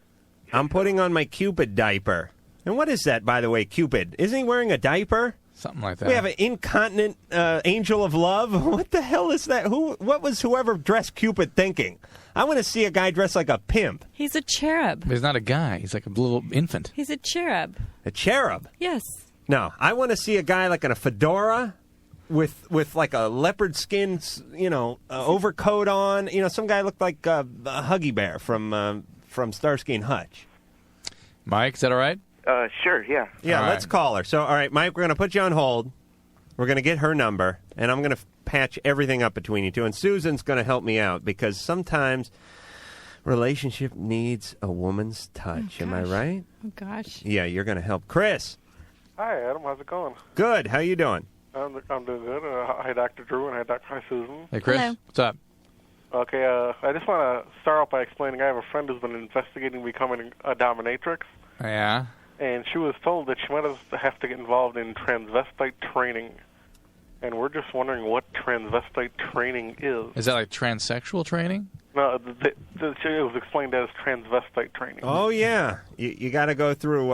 I'm putting on my Cupid diaper. And what is that, by the way, Cupid? Isn't he wearing a diaper? Something like that. We have an incontinent angel of love. What the hell is that? What was whoever dressed Cupid thinking? I want to see a guy dressed like a pimp. He's a cherub. He's not a guy. He's like a little infant. He's a cherub. A cherub? Yes. No, I want to see a guy like in a fedora with like a leopard skin, overcoat on. Some guy looked like a Huggy Bear from Starsky and Hutch. Mike, is that all right? Sure, yeah. Yeah, All let's right. call her. So, all right, Mike, we're going to put you on hold. We're going to get her number, and I'm going to patch everything up between you two. And Susan's going to help me out because sometimes relationship needs a woman's touch. Am I right? Oh, gosh. Yeah, you're going to help. Chris. Hi, Adam. How's it going? Good. How you doing? I'm doing good. Hi, Dr. Drew, and hi, Susan. Hey, Chris. Hello. What's up? Okay, I just want to start off by explaining I have a friend who's been investigating becoming a dominatrix. Yeah. And she was told that she might have to get involved in transvestite training. And we're just wondering what transvestite training is. Is that like transsexual training? No, it was explained as transvestite training. Oh, yeah. You got to go through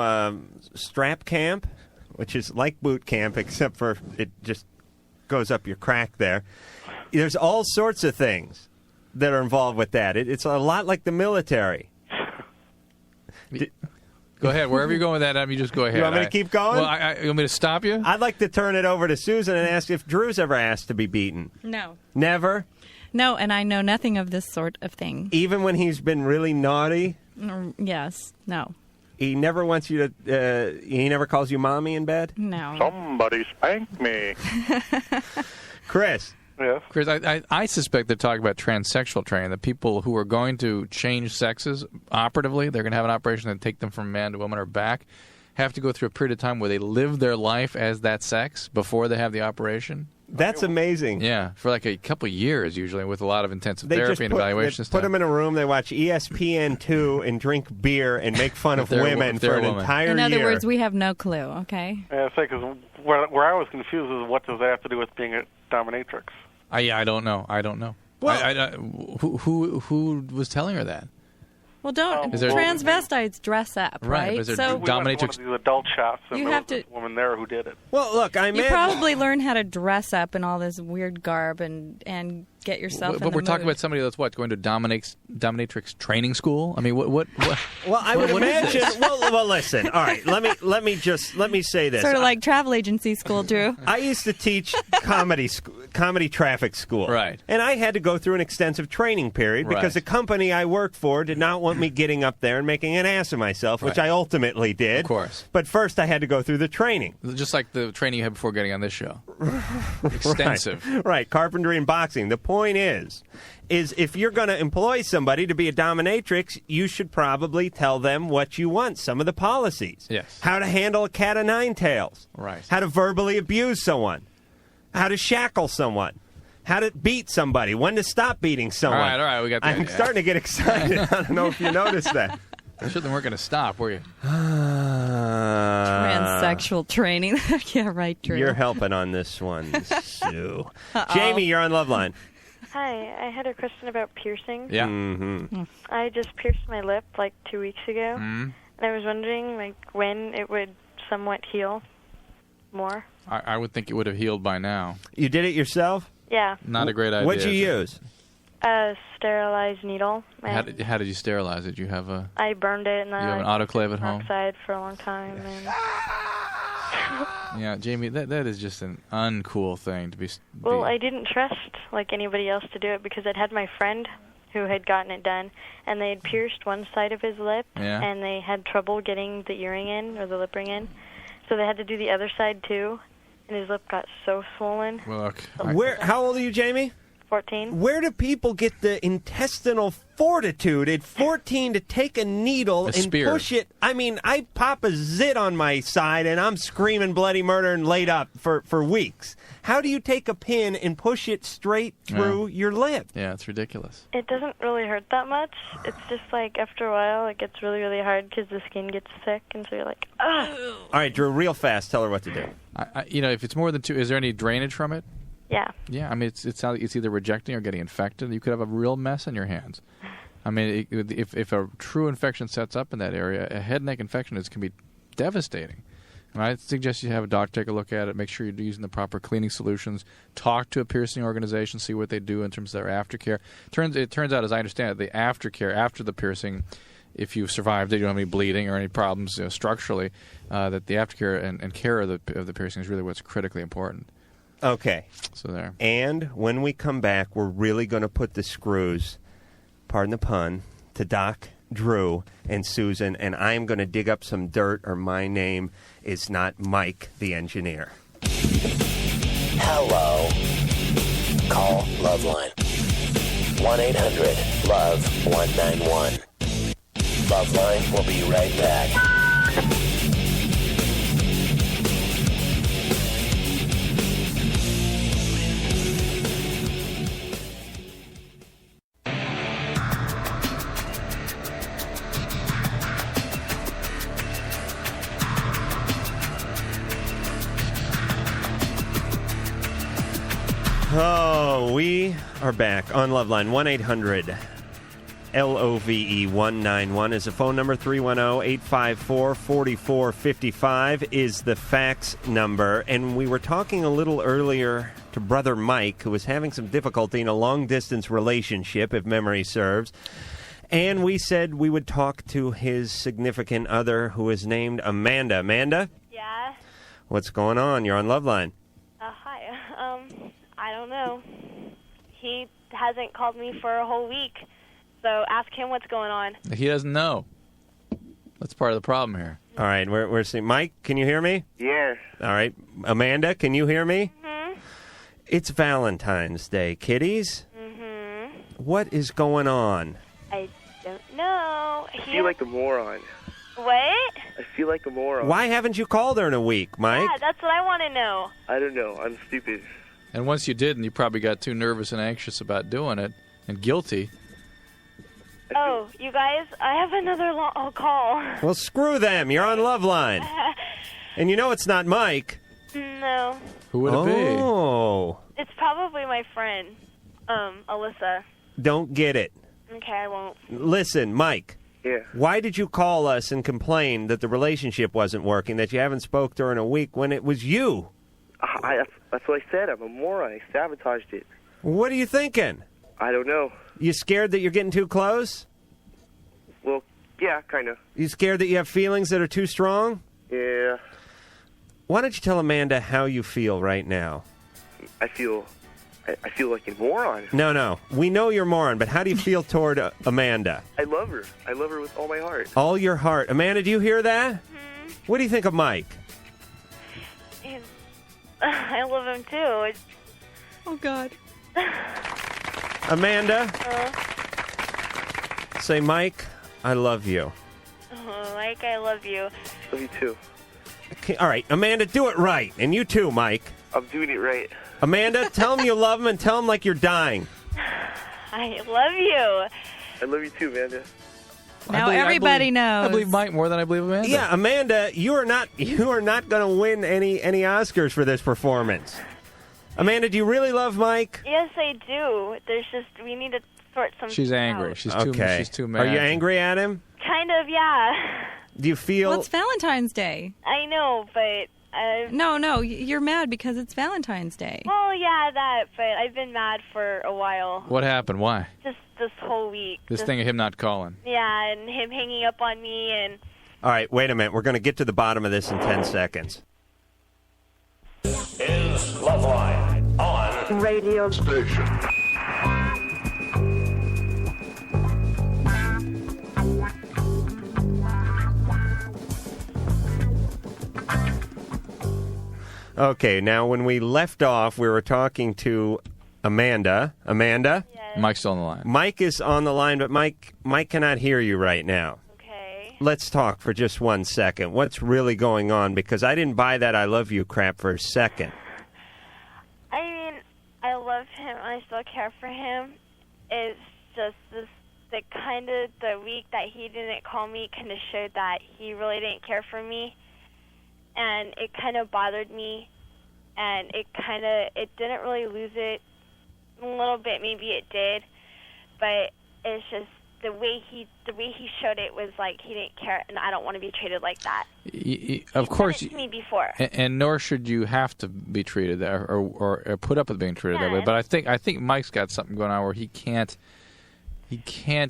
strap camp, which is like boot camp, except for it just goes up your crack there. There's all sorts of things that are involved with that. It's a lot like the military. Go ahead. Wherever you're going with that, you just go ahead. You want me to keep going? Well, you want me to stop you? I'd like to turn it over to Susan and ask if Drew's ever asked to be beaten. No. Never? No, and I know nothing of this sort of thing. Even when he's been really naughty? Yes. No. He never wants you to, he never calls you mommy in bed? No. Somebody spank me. Chris. Yes. Chris, I suspect they're talking about transsexual training. The people who are going to change sexes operatively, they're going to have an operation that take them from man to woman or back, have to go through a period of time where they live their life as that sex before they have the operation. That's amazing. Yeah, for like a couple of years usually, with a lot of intensive therapy and evaluation They stuff. put them in a room, they watch ESPN2 and drink beer and make fun of women for an entire year. In other words, we have no clue, okay? Yeah, it's like, 'cause where I was confused is what does that have to do with being a dominatrix? I don't know. Well, who was telling her that? Well, transvestites dress up, right? Is there so dominatrix? One of these adult shots, and you there have was a woman there who did it. Well, look, you probably learn how to dress up in all this weird garb and get yourself. But we're talking about somebody that's going to dominatrix training school. I mean, what? Well, I would imagine. Well, listen. All right, let me say this. Sort of like travel agency school, Drew. I used to teach comedy traffic school, right? And I had to go through an extensive training period because the company I worked for did not want me getting up there and making an ass of myself, which I ultimately did. Of course. But first, I had to go through the training, just like the training you had before getting on this show. Extensive, right? Carpentry and boxing. The point is if you're going to employ somebody to be a dominatrix, you should probably tell them what you want, some of the policies. Yes. How to handle a cat of nine tails. Right. How to verbally abuse someone. How to shackle someone. How to beat somebody. When to stop beating someone. All right, we got that. I'm starting to get excited. I don't know if you noticed that. You certainly weren't going to stop, were you? Transsexual training. Yeah, right, Drew. You're helping on this one, Sue. Jamie, you're on LoveLine. Hi, I had a question about piercing. Yeah. Mm-hmm. I just pierced my lip like 2 weeks ago, Mm-hmm. and I was wondering when it would somewhat heal more. I would think it would have healed by now. You did it yourself? Yeah. Not a great idea. What'd you use? A sterilized needle. How did you sterilize it? You have a... I burned it, and then You have an autoclave at home? Outside for a long time. And yeah, Jamie, that is just an uncool thing to be... Well, I didn't trust anybody else to do it because I'd had my friend who had gotten it done, and they had pierced one side of his lip, and they had trouble getting the earring in or the lip ring in, so they had to do the other side too, and his lip got so swollen. Well, look, how old are you, Jamie? 14. Where do people get the intestinal fortitude at 14 to take a needle and spear. push it? I mean, I pop a zit on my side and I'm screaming bloody murder and laid up for weeks. How do you take a pin and push it straight through your lip? Yeah, it's ridiculous. It doesn't really hurt that much. It's just like after a while it gets really, really hard because the skin gets thick, and so you're like, ugh. All right, Drew, real fast, tell her what to do. If it's more than 2, is there any drainage from it? Yeah. Yeah, I mean, it's either rejecting or getting infected. You could have a real mess in your hands. I mean, if a true infection sets up in that area, a head and neck infection can be devastating. And I suggest you have a doctor take a look at it, make sure you're using the proper cleaning solutions, talk to a piercing organization, see what they do in terms of their aftercare. It turns out, as I understand it, the aftercare after the piercing, if you've survived it, you don't have any bleeding or any problems structurally, that the aftercare and care of the piercing is really what's critically important. Okay. So there. And when we come back, we're really going to put the screws, pardon the pun, to Doc, Drew, and Susan, and I'm going to dig up some dirt, or my name is not Mike the engineer. Hello. Call LoveLine. 1-800-LOVE-191. LoveLine will be right back. Oh, we are back on LoveLine. 1-800-LOVE-191 is the phone number. 310-854-4455 is the fax number. And we were talking a little earlier to Brother Mike, who was having some difficulty in a long-distance relationship, if memory serves. And we said we would talk to his significant other, who is named Amanda. Amanda? Yeah? What's going on? You're on LoveLine. Hi. I don't know. He hasn't called me for a whole week, so ask him what's going on. He doesn't know. That's part of the problem here. All right, we're seeing... Mike, can you hear me? Yeah. All right. Amanda, can you hear me? Mm-hmm. It's Valentine's Day, kiddies. Mm-hmm. What is going on? I don't know. I feel like a moron. What? I feel like a moron. Why haven't you called her in a week, Mike? Yeah, that's what I want to know. I don't know. I'm stupid. And once you didn't, you probably got too nervous and anxious about doing it and guilty. Oh, you guys, I have another call. Well, screw them. You're on LoveLine. And you know it's not Mike. No. Who would it be? Oh. It's probably my friend, Alyssa. Don't get it. Okay, I won't. Listen, Mike. Yeah. Why did you call us and complain that the relationship wasn't working, that you haven't spoke to her in a week when it was you? That's what I said. I'm a moron. I sabotaged it. What are you thinking? I don't know. You scared that you're getting too close? Well, yeah, kind of. You scared that you have feelings that are too strong? Yeah. Why don't you tell Amanda how you feel right now? I feel like a moron. No. We know you're a moron, but how do you feel toward Amanda? I love her. I love her with all my heart. All your heart. Amanda, do you hear that? Mm-hmm. What do you think of Mike? I love him too. Oh, God. Amanda? Say, Mike, I love you. Oh, Mike, I love you. Love you too. Okay, all right, Amanda, do it right. And you too, Mike. I'm doing it right. Amanda, tell him you love him and tell him like you're dying. I love you. I love you too, Amanda. Now everybody knows. I believe Mike more than I believe Amanda. Yeah, Amanda, you are not going to win any Oscars for this performance. Amanda, do you really love Mike? Yes, I do. There's just, we need to sort some She's angry. out. She's too mad. Are you angry at him? Kind of, yeah. Do you feel... Well, it's Valentine's Day. I know, but... No, you're mad because it's Valentine's Day. Well, yeah, that, but I've been mad for a while. What happened? Why? Just this whole week. This thing of him not calling. Yeah, and him hanging up on me, and... All right, wait a minute. We're going to get to the bottom of this in 10 seconds. Is LoveLine on radio station. Okay, now when we left off, we were talking to Amanda. Amanda? Yes. Mike's still on the line. Mike is on the line, but Mike cannot hear you right now. Okay. Let's talk for just 1 second. What's really going on? Because I didn't buy that I love you crap for a second. I mean, I love him. I still care for him. It's just the week that he didn't call me kind of showed that he really didn't care for me. And it kind of bothered me, and it didn't really lose it. A little bit, maybe it did, but it's just the way he showed it was like he didn't care, and I don't want to be treated like that. Of course, he did it to me before, and nor should you have to be treated that, or put up with being treated that way. But I think Mike's got something going on where he can't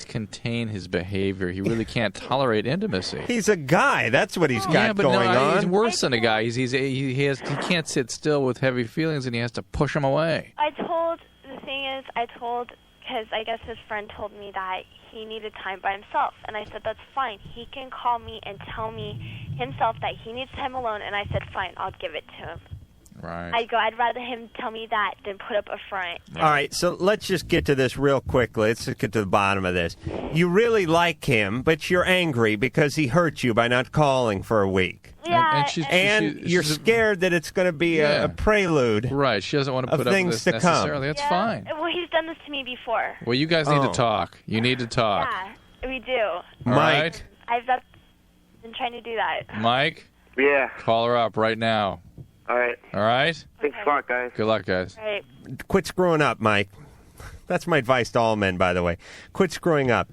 contain his behavior. He really can't tolerate intimacy. He's a guy. That's what he's got going on. He's worse than a guy. He can't sit still with heavy feelings, and he has to push them away. Because I guess his friend told me that he needed time by himself, and I said that's fine. He can call me and tell me himself that he needs time alone, and I said fine, I'll give it to him. Right. I'd rather him tell me that than put up a front. All right, so let's just get to this real quickly. Let's just get to the bottom of this. You really like him, but you're angry because he hurt you by not calling for a week. Yeah, and you're scared that it's going to be a prelude. Right, she doesn't want to put up with this necessarily. That's fine. Well, he's done this to me before. Well, you guys need to talk. You need to talk. Yeah, we do. Mike. I've been trying to do that. Mike? Yeah. Call her up right now. All right. All right? Thanks a lot, guys. Good luck, guys. Right. Quit screwing up, Mike. That's my advice to all men, by the way. Quit screwing up.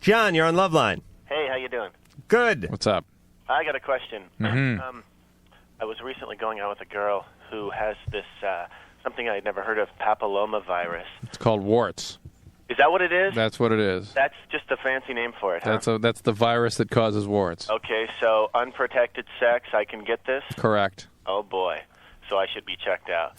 John, you're on LoveLine. Hey, how you doing? Good. What's up? I got a question. Mm-hmm. I was recently going out with a girl who has this something I had never heard of, papillomavirus. It's called warts. Is that what it is? That's what it is. That's just a fancy name for it, huh? That's the virus that causes warts. Okay, so unprotected sex, I can get this? Correct. Oh, boy. So I should be checked out.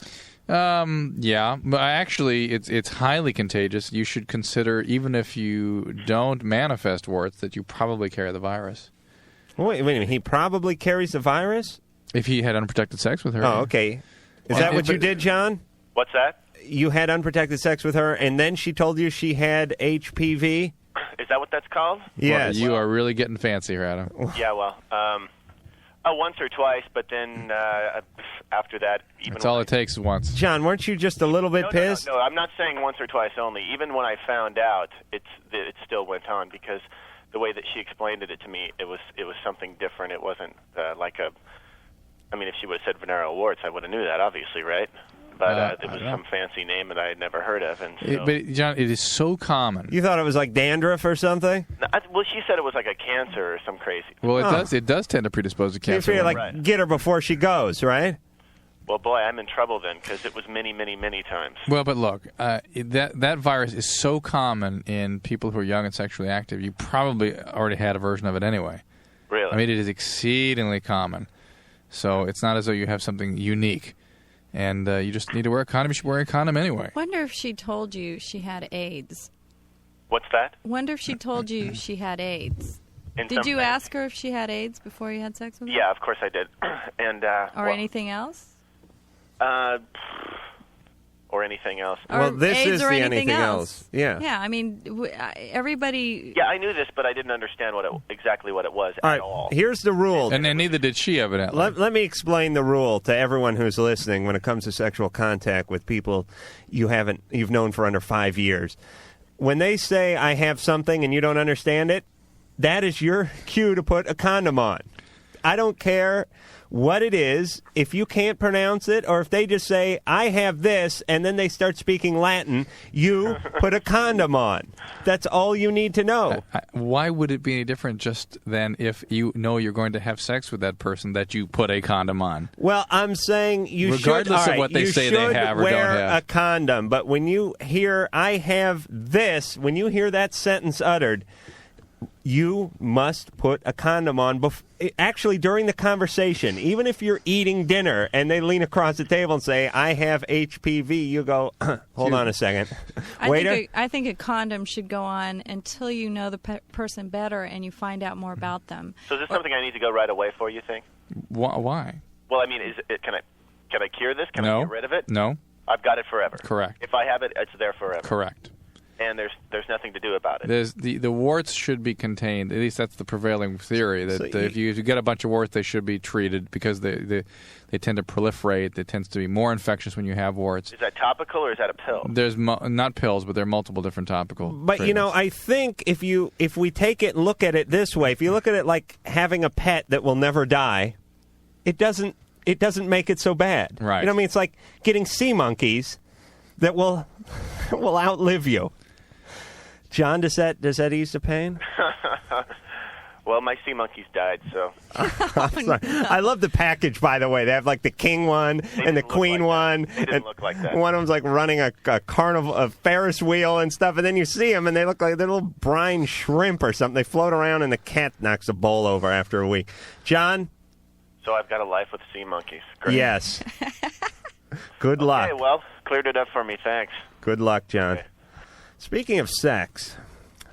Yeah, but actually, it's highly contagious. You should consider, even if you don't manifest warts, that you probably carry the virus. Wait a minute. He probably carries the virus? If he had unprotected sex with her. Oh, okay. Is that what you did, John? What's that? You had unprotected sex with her, and then she told you she had HPV? Is that what that's called? Yes. Well, you are really getting fancy here, Adam. Yeah, well, once or twice, but then after that, even That's all it takes is once. John, weren't you just a little bit pissed? No, I'm not saying once or twice only. Even when I found out, it still went on because the way that she explained it to me, it was something different. It wasn't like a. I mean, if she would have said venereal warts, I would have knew that, obviously, right? But it was some fancy name that I had never heard of, and so. But John, it is so common. You thought it was like dandruff or something? Well, she said it was like a cancer or some crazy. Well, it does tend to predispose to cancer. You feel like get her before she goes, right? Well, boy, I'm in trouble then because it was many, many, many times. Well, but look, that virus is so common in people who are young and sexually active. You probably already had a version of it anyway. Really? I mean, it is exceedingly common. So it's not as though you have something unique. And you just need to wear a condom. You should wear a condom anyway. Wonder if she told you she had AIDS. What's that? Wonder if she told you she had AIDS. Did you ask her if she had AIDS before you had sex with her? Yeah, of course I did. And or anything else? Or anything else. Well, this AIDS is or the anything else. Yeah. Yeah, I mean, everybody... Yeah, I knew this, but I didn't understand exactly what it was at all. Here's the rule. And neither did she, evidently. Let me explain the rule to everyone who's listening when it comes to sexual contact with people you've known for under 5 years. When they say, I have something and you don't understand it, that is your cue to put a condom on. I don't care what it is, if you can't pronounce it, or if they just say, I have this, and then they start speaking Latin, you put a condom on. That's all you need to know. Why would it be any different just than if you know you're going to have sex with that person that you put a condom on? Well, I'm saying you regardless should, of what they say they have or don't wear have. a condom, but when you hear, I have this, when you hear that sentence uttered, you must put a condom on actually during the conversation. Even if you're eating dinner and they lean across the table and say, I have HPV, you go, hold on a second. Waiter? I think a condom should go on until you know the person better and you find out more about them. So is this something I need to go right away for, you think? Why? Well, I mean, can I cure this? Can I get rid of it? No. I've got it forever. Correct. If I have it, it's there forever. Correct. And there's nothing to do about it. The warts should be contained. At least that's the prevailing theory. That if you get a bunch of warts, they should be treated because they tend to proliferate. It tends to be more infectious when you have warts. Is that topical or is that a pill? There's not pills, but there are multiple different topical. But treatments. I think if we take it and look at it this way, if you look at it like having a pet that will never die, it doesn't make it so bad. Right. You know what I mean? It's like getting sea monkeys that will outlive you. John, does that ease the pain? Well, my sea monkeys died, so. I'm sorry. I love the package, by the way. They have like the king one and the queen one. They didn't look like that. One of them's like running a carnival, a Ferris wheel and stuff, and then you see them and they look like they're little brine shrimp or something. They float around and the cat knocks a bowl over after a week. John? So I've got a life with sea monkeys. Great. Yes. Good luck. Okay, well, cleared it up for me. Thanks. Good luck, John. Okay. Speaking of sex,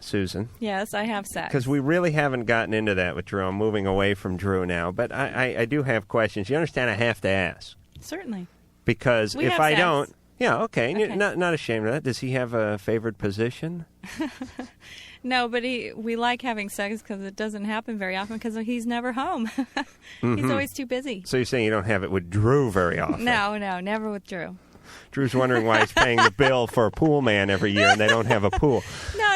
Susan. Yes, I have sex. Because we really haven't gotten into that with Drew. I'm moving away from Drew now. But I do have questions. You understand I have to ask. Certainly. Because we if have I sex. don't... Yeah, okay. Okay. Not ashamed of that. Does he have a favored position? No, but we like having sex because it doesn't happen very often because he's never home. He's always too busy. So you're saying you don't have it with Drew very often? No, never with Drew. Drew's wondering why he's paying the bill for a pool man every year and they don't have a pool.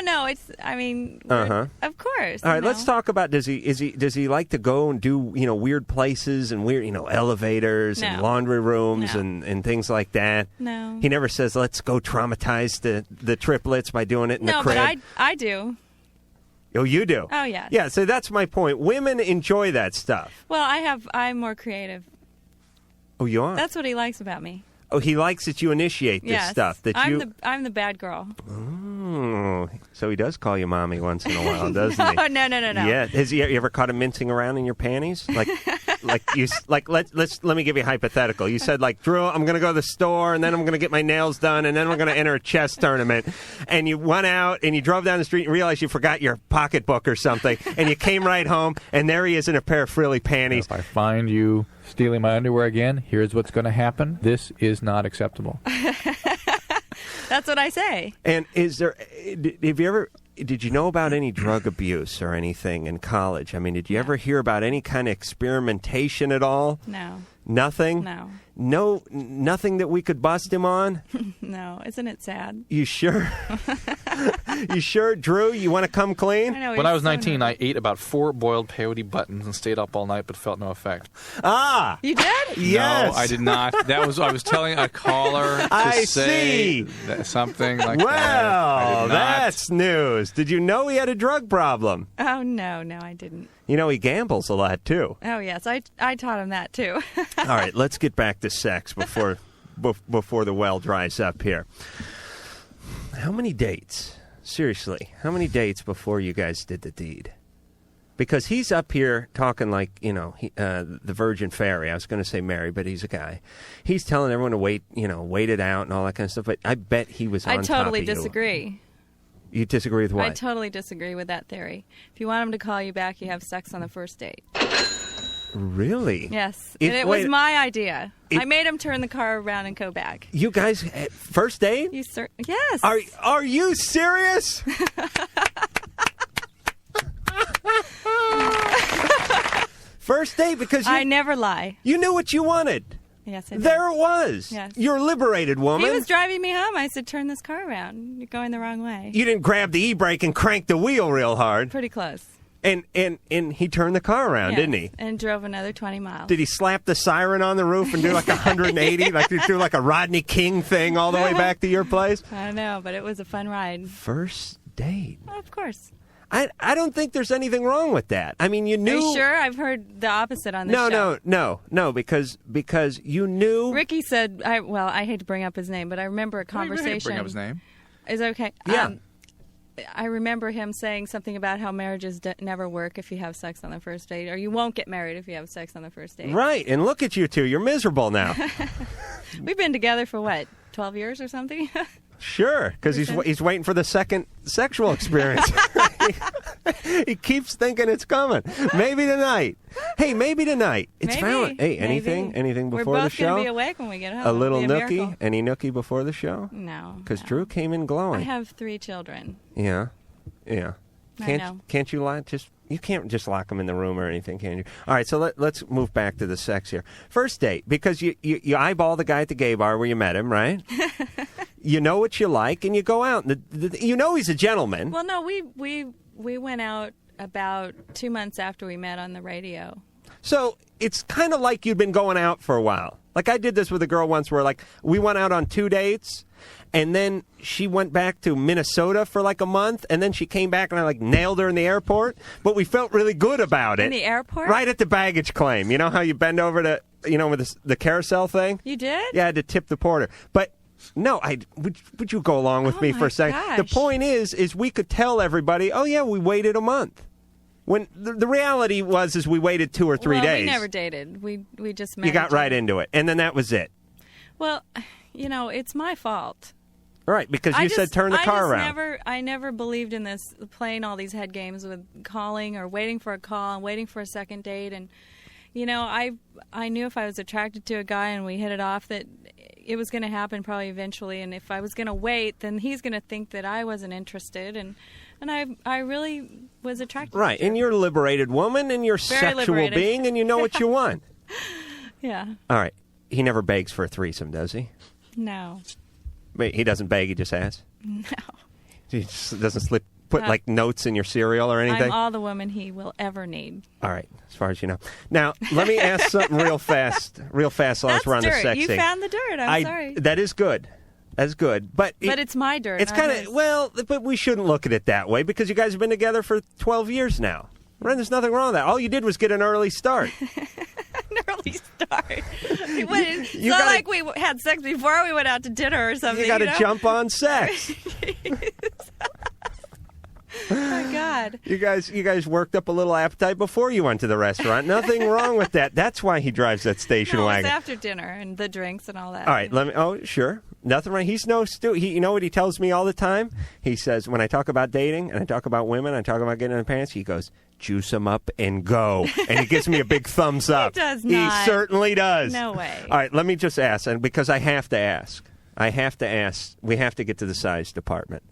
No, it's, I mean, of course. All right, let's talk about, does he like to go and do, weird places and weird, elevators and laundry rooms and things like that? No. He never says, let's go traumatize the triplets by doing it in the crib? No, but I do. Oh, you do? Oh, yes. Yeah, so that's my point. Women enjoy that stuff. Well, I'm more creative. Oh, you are? That's what he likes about me. Oh, he likes that you initiate this stuff. That I'm the bad girl. Oh, so he does call you mommy once in a while, doesn't he? No. Yeah. Has you ever caught him mincing around in your panties? Let me give you a hypothetical. You said Drew, I'm going to go to the store and then I'm going to get my nails done and then I'm going to enter a chess tournament. And you went out and you drove down the street and realized you forgot your pocketbook or something and you came right home and there he is in a pair of frilly panties. If I find you stealing my underwear again, here's what's going to happen. This is not acceptable. That's what I say. And did you know about any drug abuse or anything in college? I mean, did you ever hear about any kind of experimentation at all? No. Nothing? No, nothing that we could bust him on? No. Isn't it sad? You sure? You sure, Drew? You want to come clean? I know, when I was 19, I ate about 4 boiled peyote buttons and stayed up all night but felt no effect. Ah! You did? Yes! No, I did not. I was telling a caller to say something like that. Well, that's news. Did you know he had a drug problem? Oh, no, I didn't. He gambles a lot, too. Oh, yes. I taught him that, too. All right, let's get back to sex before the well dries up here. How many dates? Seriously, how many dates before you guys did the deed? Because he's up here talking like, the Virgin Fairy. I was going to say Mary, but he's a guy. He's telling everyone to wait it out and all that kind of stuff. But I bet he was on top of you. I totally disagree. You disagree with what? I totally disagree with that theory. If you want him to call you back, you have sex on the first date. Really? Yes. It was my idea. I made him turn the car around and go back. You guys, first date? Yes. Are you serious? First date because I never lie. You knew what you wanted. Yes, I did. There it was. Yes. You're a liberated woman. He was driving me home. I said, turn this car around. You're going the wrong way. You didn't grab the e-brake and crank the wheel real hard. Pretty close. And he turned the car around, didn't he? And drove another 20 miles. Did he slap the siren on the roof and do like 180? Like do like a Rodney King thing all the way back to your place? I know, but it was a fun ride. First date. Oh, of course. I don't think there's anything wrong with that. I mean, you knew. Are you sure? I've heard the opposite on this show. No, because you knew. Ricky said, I hate to bring up his name, but I remember a conversation. Bring up his name. Is that okay? Yeah. I remember him saying something about how marriages never work if you have sex on the first date, or you won't get married if you have sex on the first date. Right, and look at you two. You're miserable now. We've been together for, 12 years or something? Sure, because he's waiting for the second sexual experience. He keeps thinking it's coming. Maybe tonight. Hey, maybe tonight. It's Valentine's. Hey, anything before the show? We're both going to be awake when we get home. A little nookie? miracle. Any nookie before the show? No. Because Drew came in glowing. I have 3 children. Yeah. I know. Can't you you can't just lock them in the room or anything, can you? All right, so let's move back to the sex here. First date, because you eyeball the guy at the gay bar where you met him, right? You know what you like, and you go out. You know he's a gentleman. Well, no, we went out about 2 months after we met on the radio. So it's kind of like you'd been going out for a while. Like I did this with a girl once where we went out on 2 dates, and then she went back to Minnesota for a month, and then she came back and I nailed her in the airport. But we felt really good about it. In the airport? Right at the baggage claim. You know how you bend over to, with the carousel thing? You did? Yeah, I had to tip the porter. But no, would you go along with me for a second? Gosh. The point is we could tell everybody, oh yeah, we waited a month. When the reality is we waited 2 or 3 days. We never dated. We just met. You got right into it, and then that was it. Well, it's my fault. Right, because you said turn the car around. I never believed in this, playing all these head games with calling or waiting for a call and waiting for a second date. And, I knew if I was attracted to a guy and we hit it off that it was going to happen probably eventually. And if I was going to wait, then he's going to think that I wasn't interested. And I really was attracted to Right, him. and you're a liberated woman and you're a sexual being and you know what you want. Yeah. All right. He never begs for a threesome, does he? No. Wait, he doesn't beg, he just asks? No. He just doesn't put like notes in your cereal or anything? I'm all the woman he will ever need. All right, as far as you know. Now, let me ask something real fast as long as we're on the dirt. sex You thing. found the dirt. I'm sorry. That is good. That's good. But it's my dirt. It's kind of, but we shouldn't look at it that way because you guys have been together for 12 years now. Ren, there's nothing wrong with that. All you did was get an early start. An early start. It's not like we had sex before we went out to dinner or something. You got to jump on sex. Oh, my God. You guys worked up a little appetite before you went to the restaurant. Nothing wrong with that. That's why he drives that station wagon. It's after dinner and the drinks and all that. All right, sure. Nothing wrong. He's no you know what he tells me all the time? He says, when I talk about dating and I talk about women, I talk about getting in the pants, he goes, juice them up and go. And he gives me a big thumbs up. He does not. He certainly does. No way. All right, let me just ask, and because I have to ask. We have to get to the size department.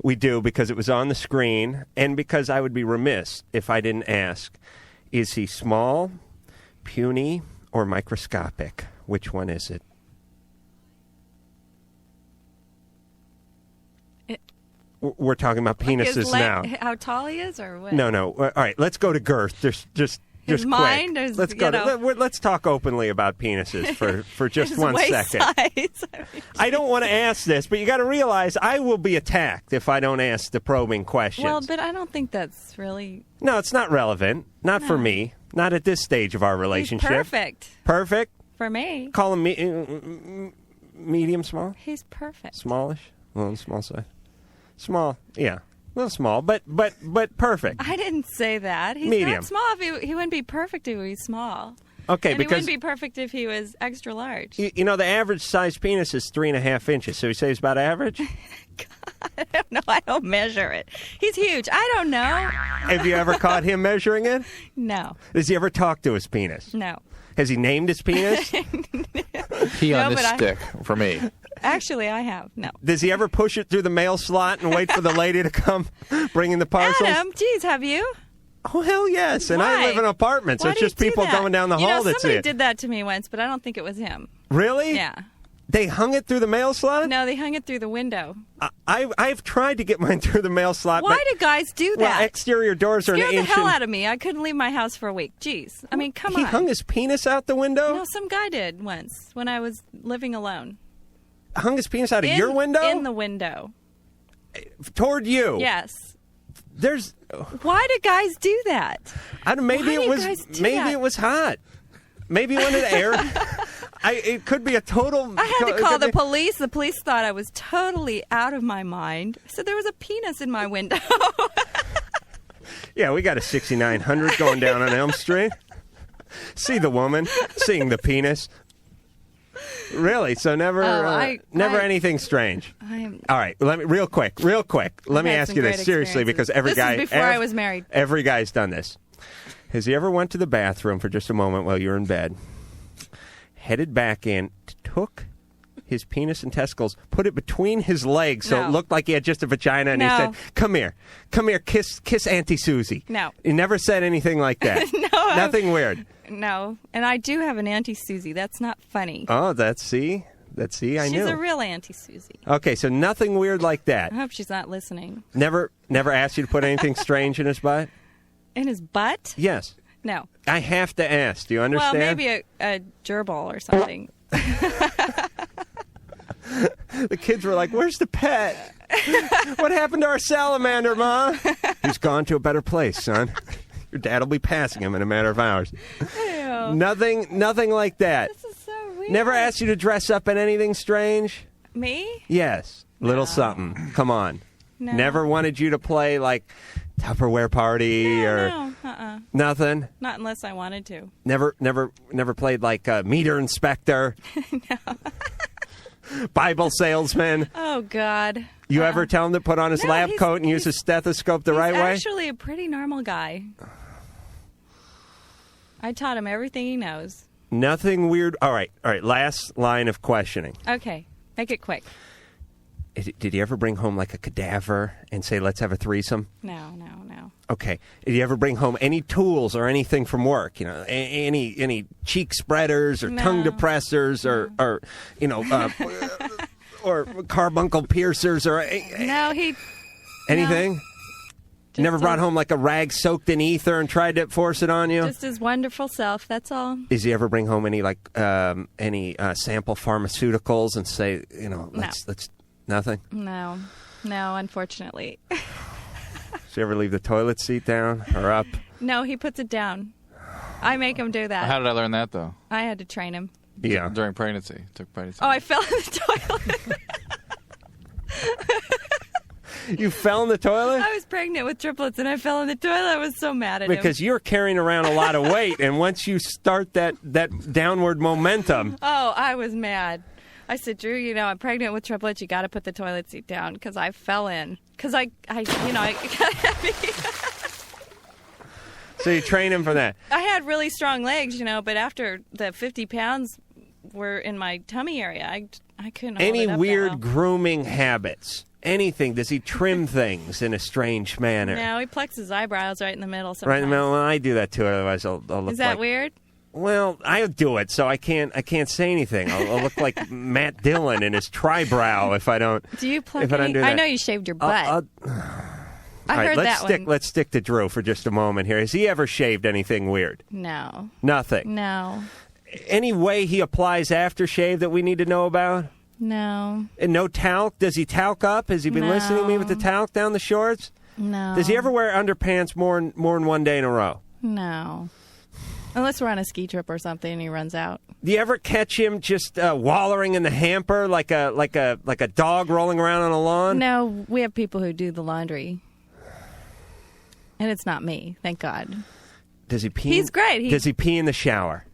We do, because it was on the screen, and because I would be remiss if I didn't ask, is he small, puny, or microscopic? Which one is it? We're talking about penises now. How tall he is, or what? No. All right, let's go to girth. Just his quick. mind. Let's talk openly about penises for just his 1 waist second. Size. I don't want to ask this, but you got to realize I will be attacked if I don't ask the probing questions. Well, but I don't think that's really. No, it's not relevant. Not for me. Not at this stage of our relationship. He's perfect. Perfect? For me. Call him medium small? He's perfect. Smallish? Well, on the small side. Small, yeah. A little small, but perfect. I didn't say that. He's medium. not small. If he wouldn't be perfect if he was small. Okay, and because he wouldn't be perfect if he was extra large. You know, the average size penis is 3.5 inches. So you say he's about average? God, I don't know. I don't measure it. He's huge. I don't know. Have you ever caught him measuring it? No. Does he ever talk to his penis? No. Has he named his penis? Pee on this stick for me. Actually, I have. No. Does he ever push it through the mail slot and wait for the lady to come bringing the parcels? Adam, geez, have you? Oh, hell yes. And I live in an apartment, so it's just people going down the hall that see somebody it. did that to me once, but I don't think it was him. Really? Yeah. They hung it through the mail slot? No, they hung it through the window. I've tried to get mine through the mail slot. Why do guys do that? Well, exterior doors are an inch. Scared the hell out of me. I couldn't leave my house for a week. Jeez. I mean, come on. He hung his penis out the window? No, some guy did once when I was living alone. Hung his penis out of your window? In the window. Toward you? Yes. Why do guys do that? Maybe it was hot. Maybe he wanted to air. It could be a total. I had to call the police. The police thought I was totally out of my mind. So there was a penis in my window. Yeah, we got a 6900 going down on Elm Street. See the woman, seeing the penis. Really? So never anything strange. All right, real quick. Let me ask you this seriously, because every guy. This is before I was married. Every guy's done this. Has he ever went to the bathroom for just a moment while you were in bed, headed back in, took his penis and testicles, put it between his legs so it looked like he had just a vagina, and he said, come here, kiss Auntie Susie. No. He never said anything like that. No. Nothing weird. No. And I do have an Auntie Susie. That's not funny. Oh, I knew. She's a real Auntie Susie. Okay, so nothing weird like that. I hope she's not listening. Never asked you to put anything strange in his butt? In his butt? Yes. No. I have to ask. Do you understand? Well, maybe a gerbil or something. The kids were like, where's the pet? What happened to our salamander, Ma? He's gone to a better place, son. Your dad will be passing him in a matter of hours. Ew. Nothing like that. This is so weird. Never asked you to dress up in anything strange? Me? Yes. Little something. Come on. No. Never wanted you to play like Tupperware party or nothing? Not unless I wanted to. Never played like meter inspector? No. Bible salesman? Oh, God. You ever tell him to put on his lab coat and use his stethoscope the right way? He's actually a pretty normal guy. I taught him everything he knows. Nothing weird. All right. Last line of questioning. Okay. Make it quick. Did he ever bring home like a cadaver and say, let's have a threesome? No. Okay. Do you ever bring home any tools or anything from work? You know, any cheek spreaders or tongue depressors or or carbuncle piercers or anything? No. You never brought home like a rag soaked in ether and tried to force it on you? Just his wonderful self, that's all. Does he ever bring home any sample pharmaceuticals and say, let's nothing? No, unfortunately. Does he ever leave the toilet seat down or up? No, he puts it down. I make him do that. How did I learn that, though? I had to train him. Yeah. During pregnancy. Took pregnancy. Oh, I fell in the toilet. You fell in the toilet? I was pregnant with triplets, and I fell in the toilet. I was so mad at him. Because you're carrying around a lot of weight, and once you start that downward momentum... Oh, I was mad. I said, Drew, I'm pregnant with triplets. You got to put the toilet seat down, because I fell in. Because I So you train him for that? I had really strong legs, but after the 50 pounds were in my tummy area, I couldn't hold Any it up weird now. grooming habits? Anything? Does he trim things in a strange manner? No, he plucks his eyebrows right in the middle sometimes. Right in the middle? Well, I do that too, otherwise I'll look Is that like... weird? Well, I do it, so I can't say anything. I'll look like Matt Dillon in his tribrow if I don't. Do you pluck if I don't any? do that. I know you shaved your butt. I heard that one. Let's stick to Drew for just a moment here. Has he ever shaved anything weird? No. Nothing. No. Any way he applies aftershave that we need to know about? No. And no talc? Does he talc up? Has he been listening to me with the talc down the shorts? No. Does he ever wear underpants more than one day in a row? No. Unless we're on a ski trip or something and he runs out. Do you ever catch him just wallowing in the hamper like a dog rolling around on a lawn? No, we have people who do the laundry. And it's not me, thank God. Does he pee? He's great. Does he pee in the shower?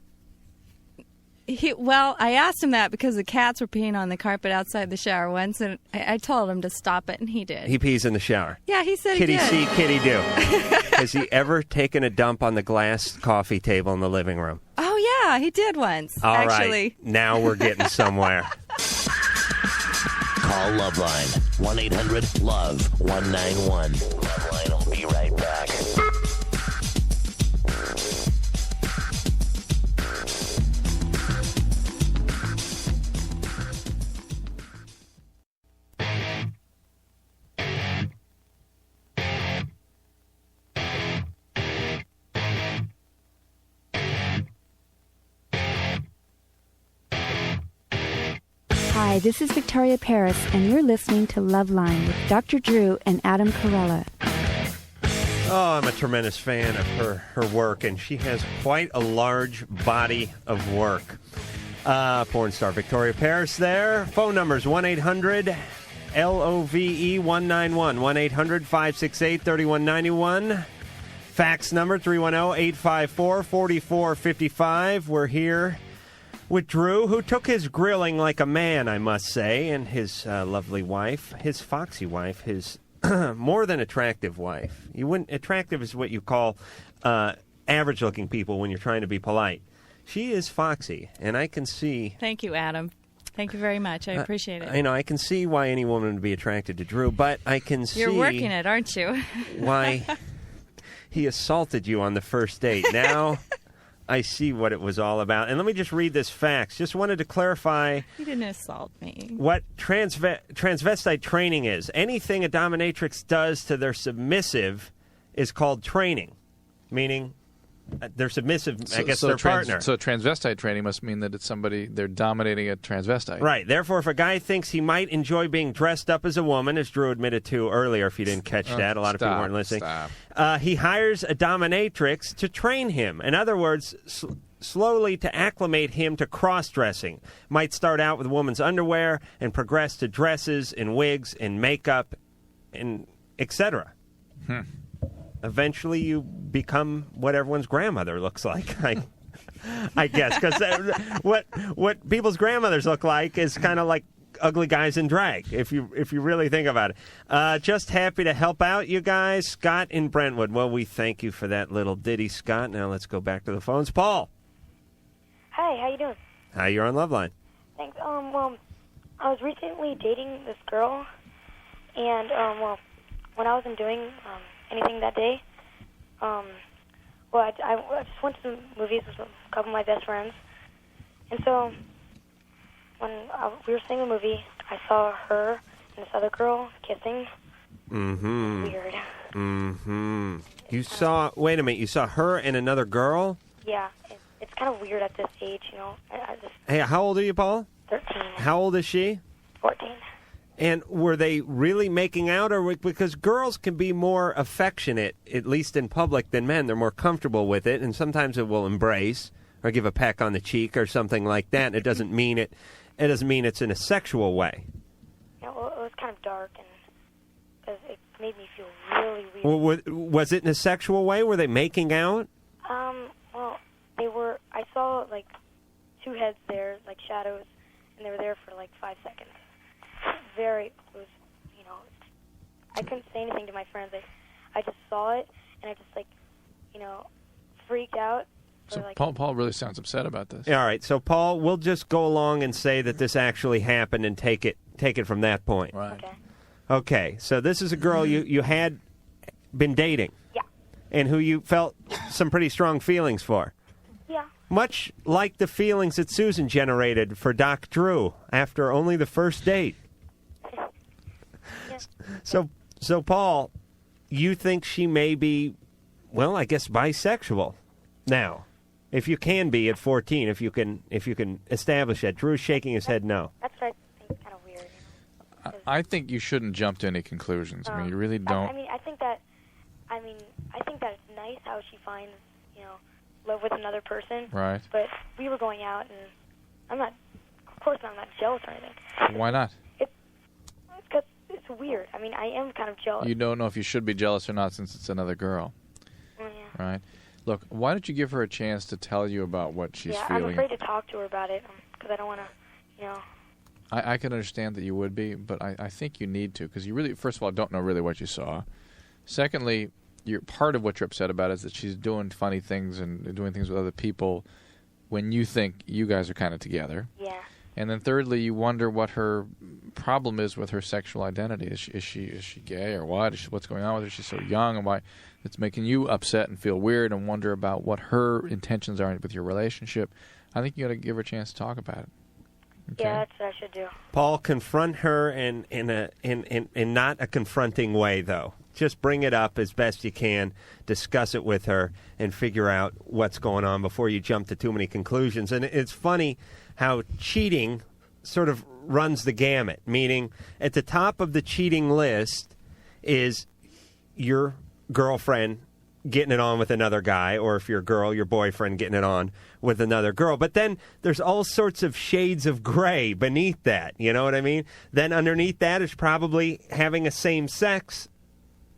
Well, I asked him that because the cats were peeing on the carpet outside the shower once, and I told him to stop it, and he did. He pees in the shower. Yeah, he said Kitty he did. see, kitty do. Has he ever taken a dump on the glass coffee table in the living room? Oh, yeah, he did once, All actually. right, now we're getting somewhere. Call LoveLine. 1-800-LOVE-191. LoveLine will be right back. Hi, this is Victoria Paris, and you're listening to LoveLine with Dr. Drew and Adam Carella. Oh, I'm a tremendous fan of her work, and she has quite a large body of work. Porn star Victoria Paris there. Phone numbers 1-800-LOVE-191, 1-800-568-3191. Fax number 310-854-4455. We're here with Drew, who took his grilling like a man, I must say, and his lovely wife, his foxy wife, his more than attractive wife. Attractive is what you call average-looking people when you're trying to be polite. She is foxy, and I can see... Thank you, Adam. Thank you very much. I appreciate it. I can see why any woman would be attracted to Drew, but I can see... You're working it, aren't you? Why he assaulted you on the first date. Now I see what it was all about. And let me just read this fax. Just wanted to clarify... He didn't assault me. What transvestite training is. Anything a dominatrix does to their submissive is called training, meaning they're submissive, their partner. So transvestite training must mean that it's somebody, they're dominating a transvestite. Right. Therefore, if a guy thinks he might enjoy being dressed up as a woman, as Drew admitted to earlier, if you didn't catch that, a lot of people weren't listening, he hires a dominatrix to train him. In other words, slowly to acclimate him to cross-dressing. Might start out with a woman's underwear and progress to dresses and wigs and makeup and etc. Eventually, you become what everyone's grandmother looks like, I guess. Because what people's grandmothers look like is kind of like ugly guys in drag, if you really think about it. Just happy to help out you guys. Scott in Brentwood. Well, we thank you for that little ditty, Scott. Now let's go back to the phones. Paul. Hi, how you doing? Hi, you're on LoveLine. Thanks. Well, I was recently dating this girl, and when I wasn't doing anything that day, Well, I just went to the movies with a couple of my best friends. And so when we were seeing a movie, I saw her and this other girl kissing. Mm-hmm. Weird. Mm-hmm. You saw... Wait a minute. You saw her and another girl? Yeah. It's kind of weird at this age, you know. I just... Hey, how old are you, Paul? 13. How old is she? 14. And were they really making out, or because girls can be more affectionate, at least in public, than men? They're more comfortable with it, and sometimes it will embrace or give a peck on the cheek or something like that. It doesn't mean it. It doesn't mean it's in a sexual way. Yeah, well, it was kind of dark, and because it made me feel really weird. Well, was it in a sexual way? Were they making out? Well, they were. I saw like two heads there, like shadows, and they were there for like 5 seconds. It was, you know, I couldn't say anything to my friends. I just saw it, and I just, like, you know, freaked out. So Paul really sounds upset about this. All right, so Paul, we'll just go along and say that this actually happened and take it from that point. Right. Okay, so this is a girl you had been dating. Yeah. And who you felt some pretty strong feelings for. Yeah. Much like the feelings that Susan generated for Doc Drew after only the first date. So Paul, you think she may be, well, I guess bisexual now, if you can be at 14, if you can establish that. Drew's shaking his head no. That's what I think is kind of weird. You know? I think you shouldn't jump to any conclusions. I mean, you really don't. I think that it's nice how she finds, you know, love with another person. Right. But we were going out, and of course I'm not jealous or anything. Why not? It's weird. I mean, I am kind of jealous. You don't know if you should be jealous or not since it's another girl. Yeah. Right? Look, why don't you give her a chance to tell you about what she's feeling? I'm afraid to talk to her about it because I don't want to, you know. I can understand that you would be, but I think you need to because you really, first of all, don't know really what you saw. Secondly, part of what you're upset about is that she's doing funny things and doing things with other people when you think you guys are kind of together. Yeah. And then thirdly, you wonder what her problem is with her sexual identity. Is she gay or what? What's going on with her? She's so young, and why it's making you upset and feel weird and wonder about what her intentions are with your relationship. I think you got to give her a chance to talk about it. Okay? Yeah, that's what I should do. Paul, confront her in not a confronting way, though. Just bring it up as best you can, discuss it with her, and figure out what's going on before you jump to too many conclusions. And it's funny how cheating sort of runs the gamut, meaning at the top of the cheating list is your girlfriend getting it on with another guy, or if you're a girl, your boyfriend getting it on with another girl. But then there's all sorts of shades of gray beneath that, you know what I mean? Then underneath that is probably having a same-sex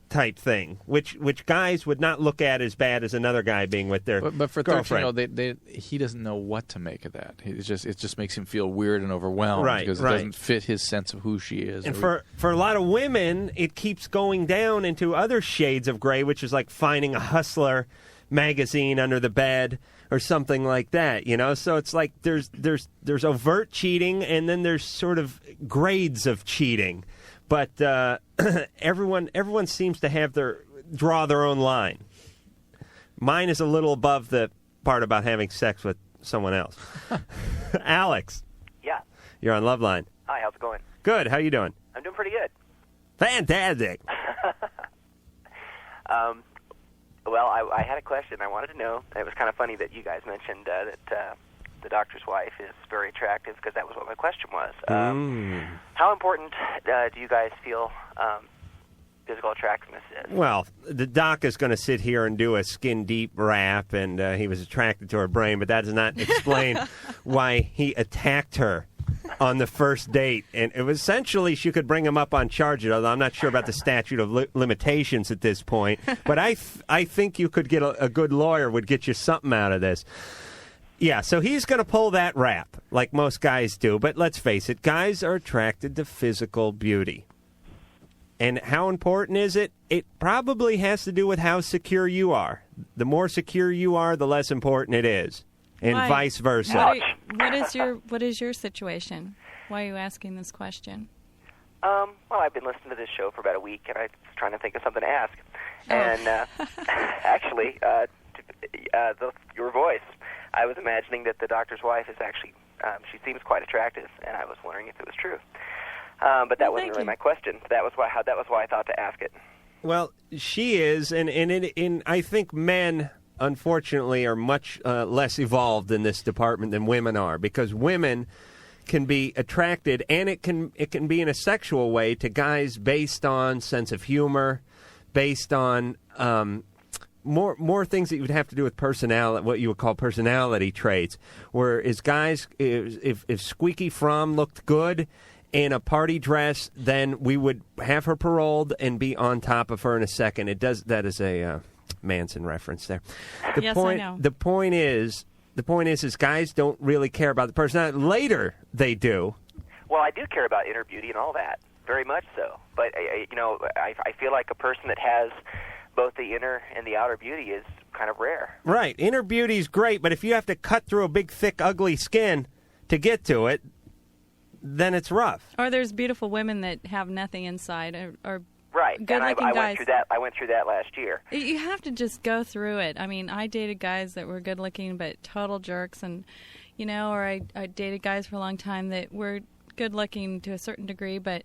type thing, which guys would not look at as bad as another guy being with their but for girlfriend. 13-year-old, he doesn't know what to make of that. It just makes him feel weird and overwhelmed because it doesn't fit his sense of who she is. And for a lot of women, it keeps going down into other shades of gray, which is like finding a Hustler magazine under the bed or something like that, you know? So it's like there's overt cheating, and then there's sort of grades of cheating. But everyone seems to have draw their own line. Mine is a little above the part about having sex with someone else. Alex. Yeah. You're on LoveLine. Hi, how's it going? Good. How you doing? I'm doing pretty good. Fantastic. Well, I had a question. I wanted to know. It was kind of funny that you guys mentioned that the doctor's wife is very attractive, because that was what my question was. How important do you guys feel physical attractiveness is? Well, the doc is going to sit here and do a skin-deep rap, and he was attracted to her brain, but that does not explain why he attacked her on the first date. And it was essentially she could bring him up on charges, although I'm not sure about the statute of limitations at this point. But I think you could get a good lawyer would get you something out of this. Yeah, so he's going to pull that rap, like most guys do. But let's face it, guys are attracted to physical beauty. And how important is it? It probably has to do with how secure you are. The more secure you are, the less important it is. And Why? vice versa. What is your situation? Why are you asking this question? Well, I've been listening to this show for about a week, and I was trying to think of something to ask. And actually, your voice, I was imagining that the doctor's wife is actually, she seems quite attractive, and I was wondering if it was true. But that wasn't really my question. That was why I thought to ask it. Well, she is, and I think men, unfortunately, are much less evolved in this department than women are, because women can be attracted, and it can be in a sexual way, to guys based on sense of humor, based on more things that you would have to do with personality, what you would call personality traits. Whereas guys, if Squeaky Fromm looked good in a party dress, then we would have her paroled and be on top of her in a second. That is a Manson reference there. Yes, I know. The point is guys don't really care about the personality. Later, they do. Well, I do care about inner beauty and all that, very much so. But I feel like a person that has both the inner and the outer beauty is kind of rare. Right, inner beauty is great, but if you have to cut through a big, thick, ugly skin to get to it, then it's rough. Or there's beautiful women that have nothing inside, or right. good-looking guys. I went through that last year. You have to just go through it. I mean, I dated guys that were good-looking but total jerks, and or I dated guys for a long time that were good-looking to a certain degree, but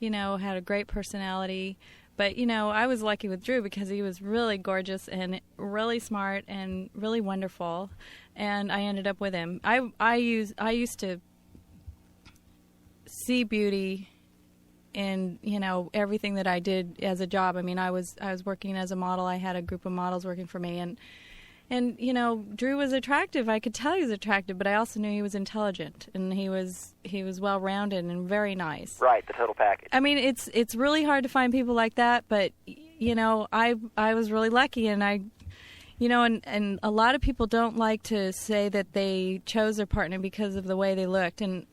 had a great personality. But I was lucky with Drew because he was really gorgeous and really smart and really wonderful, and I ended up with him. I used to see beauty in everything that I did as a job. I mean, I was working as a model. I had a group of models working for me, and Drew was attractive. I could tell he was attractive, but I also knew he was intelligent, and he was well-rounded and very nice. Right, the total package. I mean, it's really hard to find people like that, but I was really lucky, and and a lot of people don't like to say that they chose their partner because of the way they looked, and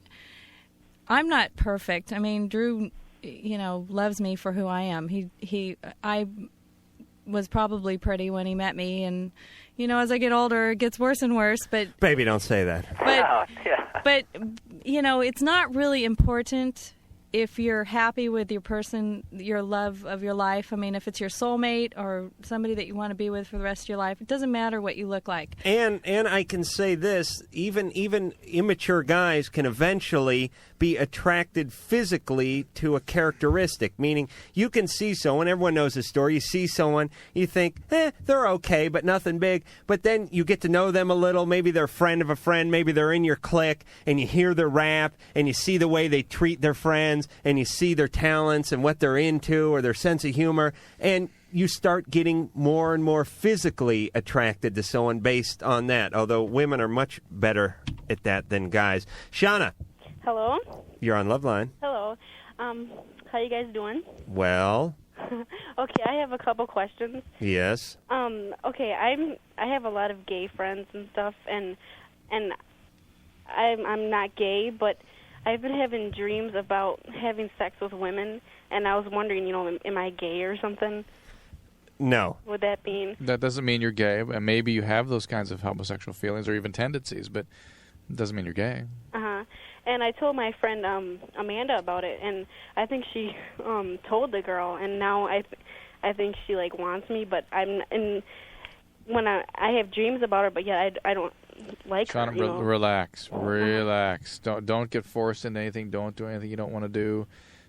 I'm not perfect. I mean, Drew, loves me for who I am. I was probably pretty when he met me, and as I get older, it gets worse and worse. But baby, don't say that. But it's not really important if you're happy with your person, your love of your life. I mean, if it's your soulmate or somebody that you want to be with for the rest of your life, it doesn't matter what you look like. And I can say this, even immature guys can eventually be attracted physically to a characteristic, meaning you can see someone, everyone knows the story, you see someone, you think, they're okay, but nothing big, but then you get to know them a little, maybe they're a friend of a friend, maybe they're in your clique, and you hear their rap, and you see the way they treat their friends, and you see their talents and what they're into or their sense of humor, and you start getting more and more physically attracted to someone based on that, although women are much better at that than guys. Shauna. Hello. You're on LoveLine. Hello. How you guys doing? Well. Okay, I have a couple questions. Yes. Okay, I have a lot of gay friends and stuff, and I'm not gay, but I've been having dreams about having sex with women, and I was wondering, am I gay or something? No. Would that mean? That doesn't mean you're gay, and maybe you have those kinds of homosexual feelings or even tendencies, but it doesn't mean you're gay. Uh-huh. And I told my friend Amanda about it, and I think she told the girl, and now I think she wants me, but when I have dreams about her, but yet I don't like her. Relax. Don't get forced into anything. Don't do anything you don't want to do.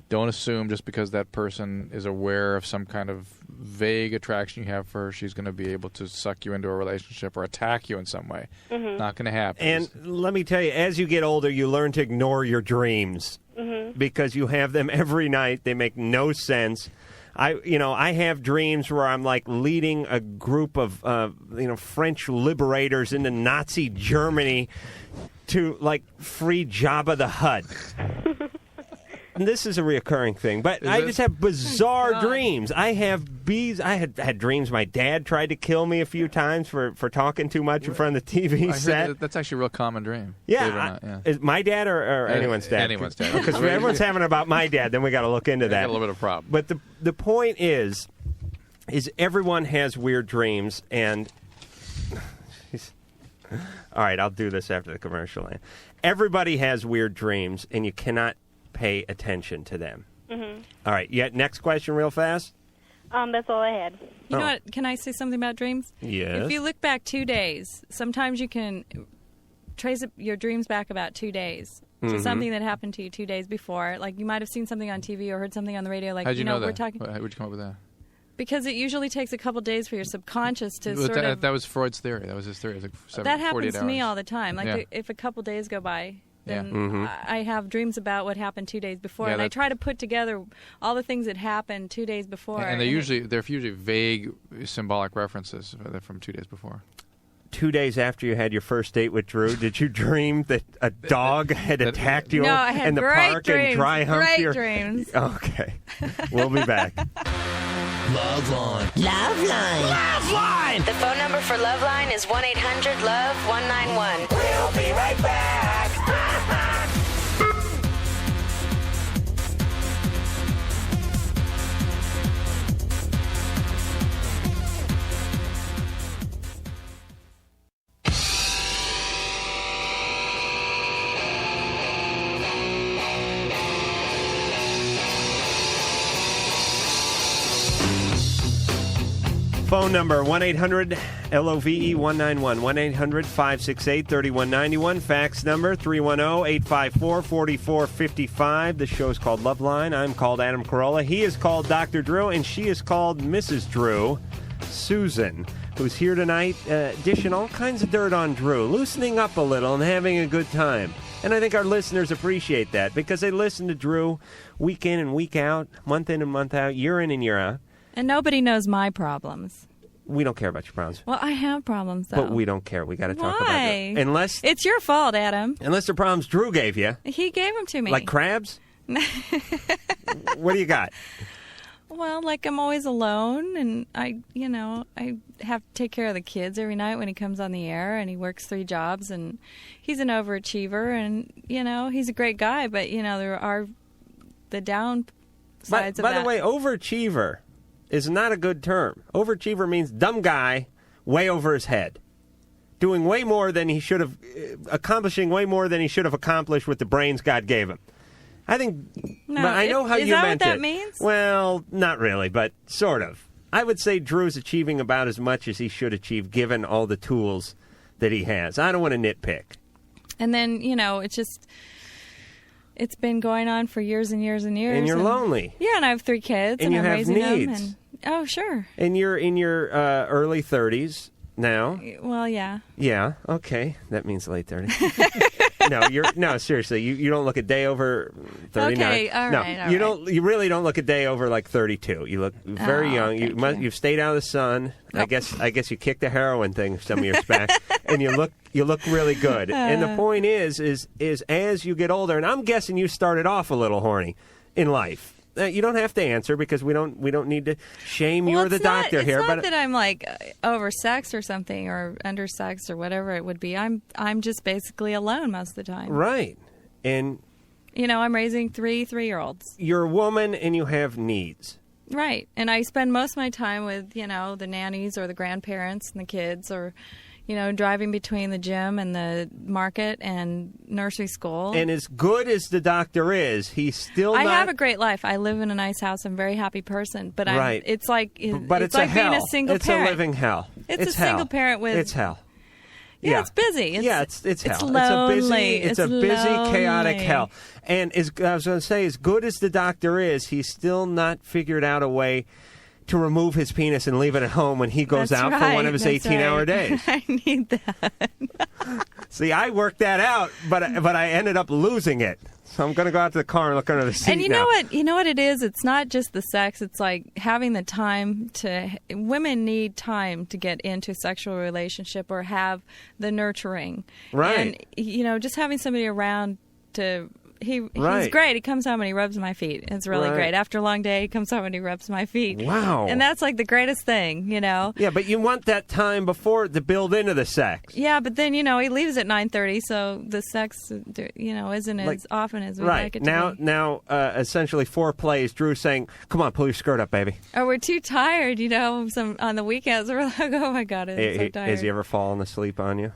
Don't assume just because that person is aware of some kind of vague attraction you have for her, she's going to be able to suck you into a relationship or attack you in some way. Mm-hmm. Not going to happen. And let me tell you, as you get older, you learn to ignore your dreams because you have them every night. They make no sense. I have dreams where I'm leading a group of French liberators into Nazi Germany to free Jabba the Hutt. And this is a reoccurring thing, but I just have bizarre dreams. I have bees. I had dreams my dad tried to kill me a few times for talking too much in front of the TV set. That's actually a real common dream. Yeah. Is my dad or anyone's dad? Anyone's dad. Because everyone's having about my dad, then we got to look into that. Got a little bit of a problem. But the point is everyone has weird dreams, and all right, I'll do this after the commercial. Everybody has weird dreams, and you cannot pay attention to them. Mm-hmm. All right, next question real fast. That's all I had. You know what? Can I say something about dreams? Yes. If you look back 2 days, sometimes you can trace your dreams back about 2 days. So something that happened to you 2 days before. Like you might have seen something on TV or heard something on the radio. Like, how'd you know that? We're talking. How'd you come up with that? Because it usually takes a couple days for your subconscious to sort of... That was Freud's theory. That was his theory. It was like that 48 happens to me hours. all the time. Like if a couple days go by, then I have dreams about what happened 2 days before, and I try to put together all the things that happened 2 days before. And they're usually vague symbolic references from 2 days before. 2 days after you had your first date with Drew, did you dream that a dog had attacked you No, I had in the great park dreams, and dry humped great your... dreams. Okay. We'll be back. LoveLine. LoveLine. LoveLine. The phone number for LoveLine is 1-800-LOVE-191. We'll be right back. Phone number 1-800-LOVE-191, 1-800-568-3191. Fax number 310-854-4455. The show is called LoveLine. I'm called Adam Carolla. He is called Dr. Drew, and she is called Mrs. Drew, Susan, who's here tonight dishing all kinds of dirt on Drew, loosening up a little and having a good time. And I think our listeners appreciate that because they listen to Drew week in and week out, month in and month out, year in and year out. And nobody knows my problems. We don't care about your problems. Well, I have problems, though. But we don't care. We got to talk about Why? it. Unless it's your fault, Adam. Unless the problems Drew gave you. He gave them to me. Like crabs? What do you got? Well, like I'm always alone, and I have to take care of the kids every night when he comes on the air, and he works 3 jobs, and he's an overachiever, and, he's a great guy, but, there are the downsides of that. By the way, overachiever is not a good term. Overachiever means dumb guy, way over his head, doing way more than he should have, accomplishing way more than he should have accomplished with the brains God gave him. I think, no, but I know how you meant it. Is that what that means? Well, not really, but sort of. I would say Drew's achieving about as much as he should achieve, given all the tools that he has. I don't want to nitpick. And then, it's been going on for years and years and years. And you're lonely. Yeah, and I have 3 kids, and you I'm have raising needs. them. And, sure. And you're in your early 30s now. Well, yeah. Yeah. Okay, that means late 30s. No, seriously, you don't look a day over 39. Okay, all right. You really don't look a day over like 32. You look very young. You've stayed out of the sun. Nope. I guess you kicked the heroin thing some years back, and you look really good. And the point is as you get older, and I'm guessing you started off a little horny in life. You don't have to answer because we don't need to shame you or the doctor here. It's not that I'm like oversexed or something or undersexed or whatever it would be. I'm just basically alone most of the time. Right. And I'm raising 3 3-year-olds. You're a woman and you have needs. Right. And I spend most of my time with, the nannies or the grandparents and the kids or driving between the gym and the market and nursery school. And as good as the doctor is, he's still I not... have a great life. I live in a nice house. I'm a very happy person. But right. It's like but it's like being a single parent. It's a living hell. It's a hell. single parent with... It's hell. Yeah, it's busy. It's hell. Lonely. It's a busy, chaotic hell. And I was going to say, as good as the doctor is, he's still not figured out a way to remove his penis and leave it at home when he goes out for one of his 18-hour days. I need that. See, I worked that out, but I ended up losing it. So I'm going to go out to the car and look under the seat And now. You know what it is? It's not just the sex. It's like having the time to... Women need time to get into a sexual relationship or have the nurturing. Right. And, just having somebody around to... He's Right. great. He comes home and he rubs my feet. It's really Right. great. After a long day, he comes home and he rubs my feet. Wow. And that's like the greatest thing, Yeah, but you want that time before to build into the sex. Yeah, but then, he leaves at 9:30, so the sex, isn't as often as we'd like it to be. Now, essentially foreplay is Drew saying, come on, pull your skirt up, baby. Or we're too tired, on the weekends. We're like, oh, my God, I'm so tired. Has he ever fallen asleep on you?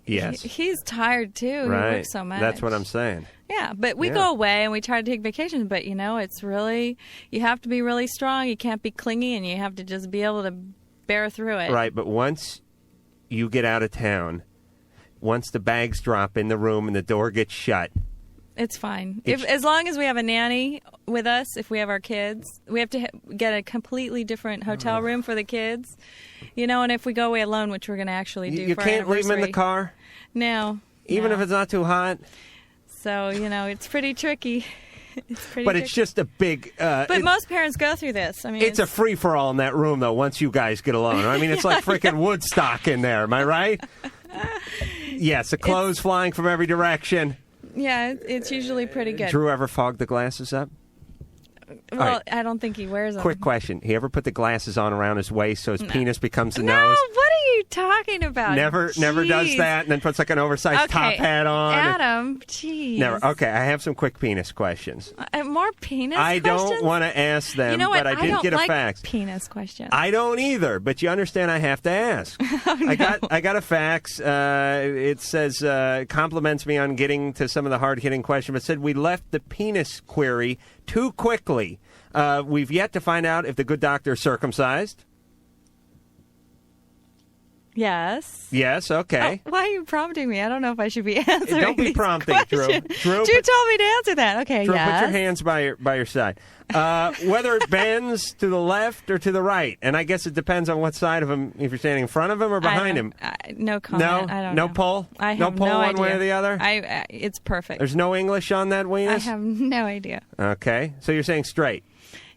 Yes. He's tired, too. Right. He works so much. That's what I'm saying. Yeah, but we Yeah. go away and we try to take vacations, but, it's really, you have to be really strong. You can't be clingy, and you have to just be able to bear through it. Right, but once you get out of town, once the bags drop in the room and the door gets shut, It's fine. As long as we have a nanny with us, if we have our kids, we have to get a completely different hotel room for the kids. And if we go away alone, which we're going to actually do you for our can't leave them in the anniversary. car? No. Even if it's not too hot? So, it's pretty tricky. It's pretty But it's just a big... But most parents go through this. I mean, it's a free-for-all in that room, though, once you guys get alone. I mean, it's like freaking Woodstock in there. Am I right? Yes, the clothes flying from every direction. Yeah, it's usually pretty good. Drew ever fog the glasses up? Well, right. I don't think he wears them. Quick question. He ever put the glasses on around his waist so his penis becomes the No, nose? what are you talking about? Never does that and then puts like an oversized top hat on. Adam, jeez. Never. Okay, I have some quick penis questions. More penis I questions? don't want to ask them, You know what? but I did don't get like a fax. Penis question. I don't either, but you understand I have to ask. I got a fax. It says compliments me on getting to some of the hard-hitting questions, but said we left the penis query too quickly. We've yet to find out if the good doctor is circumcised. Yes. Yes, okay. Oh, why are you prompting me? I don't know if I should be answering Don't be these prompting, Drew. questions. Drew told me to answer that. Okay, Drew, yes. put your hands by your side. Whether it bends to the left or to the right, and I guess it depends on what side of him, if you're standing in front of him or behind him. No comment. No? I don't No know. pull? I have No pull no one way idea. or the other? It's perfect. There's no English on that weenus? I have no idea. Okay, so you're saying straight.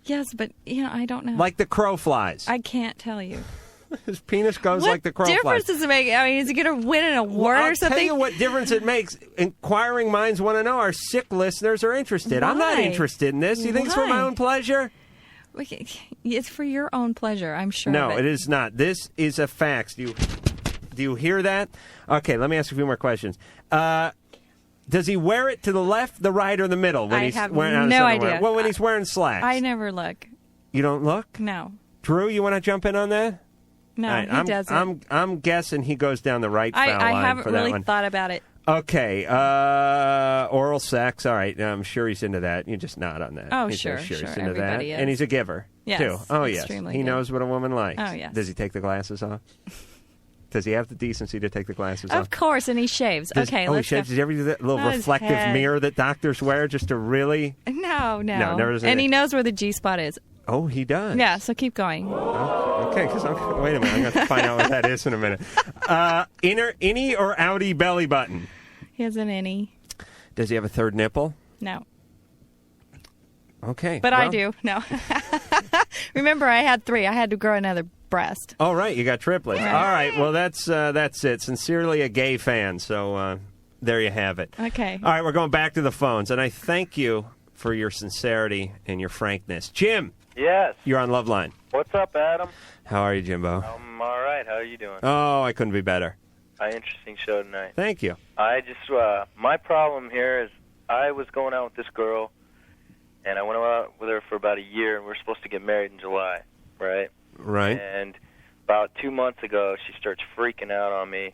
Yes, but I don't know. Like the crow flies. I can't tell you. His penis goes What like the crow difference flies. does it make? I mean, is he going to win an award I'll or something? tell you what difference it makes. Inquiring minds want to know. Our sick listeners are interested. I'm not Why? interested in this. You think it's for my Why? own pleasure? It's for your own pleasure, I'm sure. No, of it is not. This is a fax. Do you hear that? Okay, let me ask you a few more questions. Does he wear it to the left, the right, or the middle when I he's have wearing no underwear? idea. Well, when he's wearing slacks. I never look. You don't look? No. Drew, you want to jump in on that? No, All right, he doesn't. I'm guessing he goes down the right foul line I haven't for that really one. thought about it. Okay, oral sex. All right, I'm sure he's into that. You just nod on that. Oh, He's sure, He's sure. into Everybody that. is. And he's a giver, Yes, too. Oh, yes. extremely He good. knows what a woman likes. Oh, yes. Does he take the glasses off? Does he have the decency to take the glasses Of off? comes, and he shaves. He Okay, let's shaves. go. Does he ever do that little Not his reflective head. mirror that doctors wear just to really... No. No, never does And it. he knows where the G spot is. Oh, he does? Yeah, so keep going. Okay, because wait a minute. I'm going to find out what that is in a minute. Innie or outie belly button? He has an innie. Does he have a third nipple? No. Okay. But I well. do. No. Remember, I had 3. I had to grow another breast. Oh, right. You got triplets. Right. All right. Well, that's it. Sincerely a gay fan. So there you have it. Okay. All right. We're going back to the phones. And I thank you for your sincerity and your frankness. Jim. Yes. You're on LoveLine. What's up, Adam? How are you, Jimbo? I'm all right. How are you doing? Oh, I couldn't be better. Interesting show tonight. Thank you. I just, my problem here is I was going out with this girl, and I went out with her for about a year, and we were supposed to get married in July, right? Right. And about 2 months ago, she starts freaking out on me,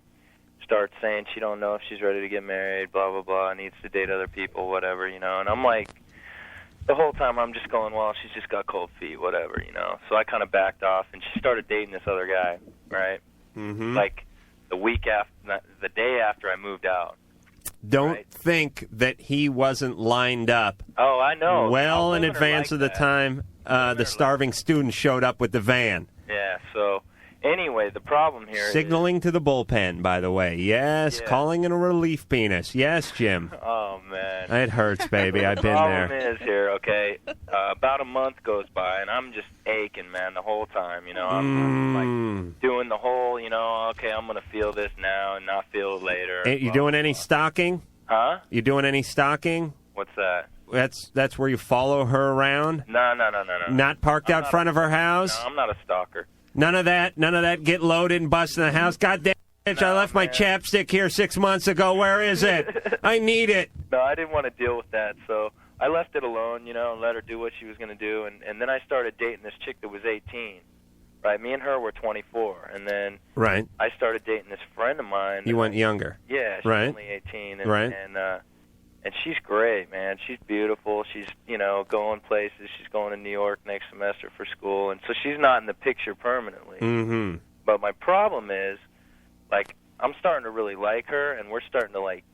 starts saying she don't know if she's ready to get married, blah, blah, blah, needs to date other people, whatever, you know. And I'm like, the whole time I'm just going, well, she's just got cold feet, whatever, you know. So I kind of backed off, and she started dating this other guy, right? Mm-hmm. Like the day after I moved out. Don't think that he wasn't lined up. Oh, I know. Well in Women are advance like of the that. time the starving student showed up with the van. Yeah, so anyway, the problem here Signaling to the bullpen, by the way. Yes, calling in a relief penis. Yes, Jim. Oh, man. It hurts, baby. I've been The there. problem is here, okay, about a month goes by, and I'm just aching, man, the whole time, you know. I'm like doing the whole, you know, okay, I'm going to feel this now and not feel it later. You doing any stalking? Huh? You doing any stalking? What's that? That's where you follow her around? No. Not parked out front of her house? No, I'm not a stalker. None of that. None of that. Get loaded and bust in the house. God damn it! I left my chapstick here 6 months ago. Where is it? I need it. No, I didn't want to deal with that, so I left it alone, you know, and let her do what she was going to do. And then I started dating this chick that was 18, Right, me and her were 24, and then Right. I started dating this friend of mine. You went younger. Yeah, she's Right. only 18, and, Right. and she's great, man. She's beautiful. She's, going places. She's going to New York next semester for school, and so she's not in the picture permanently. Mm-hmm. But my problem is, like, I'm starting to really like her, and we're starting to, like,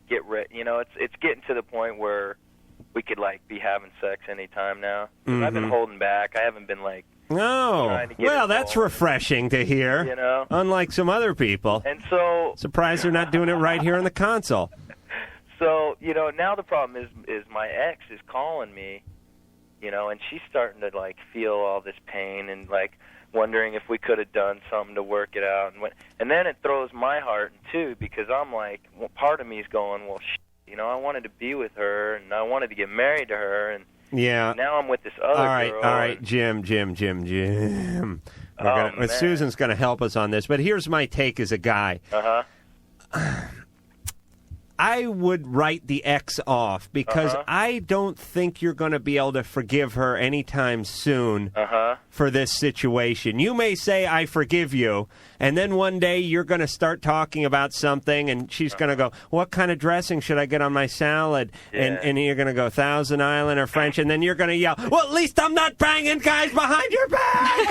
get it's getting to the point where we could, like, be having sex anytime now. 'Cause I've been holding back. I haven't been, like, Oh, trying to get well, it that's going. refreshing to hear. Unlike some other people. And so, surprised they're not doing it right here in the console. So, now the problem is my ex is calling me, and she's starting to, like, feel all this pain and, like, wondering if we could have done something to work it out. And then it throws my heart in, too, because I'm like, part of me is going, well, I wanted to be with her, and I wanted to get married to her, and Yeah. now I'm with this other girl. All right, Jim. Susan's going to help us on this, but here's my take as a guy. I would write the ex off because I don't think you're going to be able to forgive her anytime soon for this situation. You may say, I forgive you, and then one day you're going to start talking about something, and she's going to go, what kind of dressing should I get on my salad? And you're going to go, Thousand Island or French, and then you're going to yell, well, at least I'm not banging guys behind your back!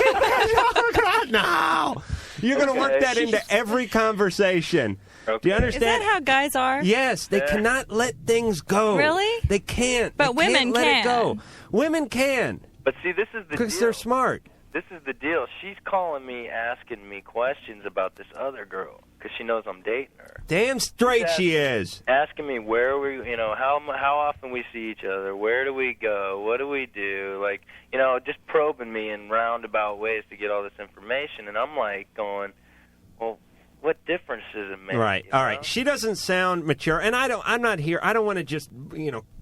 No! You're going to work that into every conversation. Do you understand? Is that how guys are? Yes, they cannot let things go. Really? They can't. But They women can't let it can. go. Women can. But see, this is the deal. Because they're smart. This is the deal. She's calling me, asking me questions about this other girl because she knows I'm dating her. Damn straight she is. Asking me where we, how often we see each other, where do we go, what do we do, like, just probing me in roundabout ways to get all this information, and I'm like going, well, what difference does it make? Right. All right. She doesn't sound mature, and I'm not here. I don't want to just,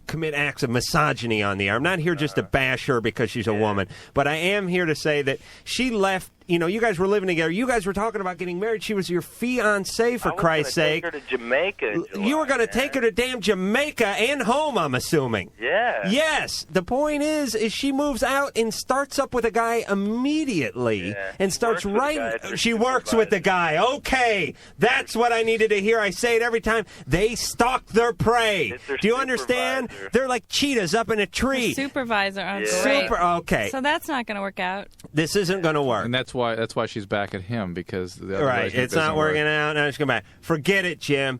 commit acts of misogyny on the air. I'm not here just to bash her because she's a woman, but I am here to say that she left. You guys were living together. You guys were talking about getting married. She was your fiancée, for Christ's sake. I was going to take her to Jamaica in July, you were going to take her to damn Jamaica and home, I'm assuming. Yeah. Yes. The point is she moves out and starts up with a guy immediately and starts right. She works with the guy. Okay. That's what I needed to hear. I say it every time. They stalk their prey. Do you understand? They're like cheetahs up in a tree. The supervisor. Oh, great. Okay. So that's not going to work out. This isn't going to work. And that's why she's back at him, because the other right, it's not working out. Now she's going back. Forget it, Jim.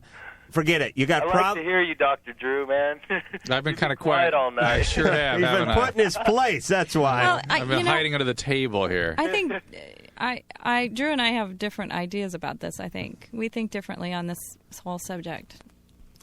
Forget it. You got I like problems. to hear you, Dr. Drew, man. I've been kind of quiet all night. I sure have. He's haven't been put in his place. That's why. Well, I've been hiding under the table here. I think Drew and I have different ideas about this. I think we think differently on this whole subject.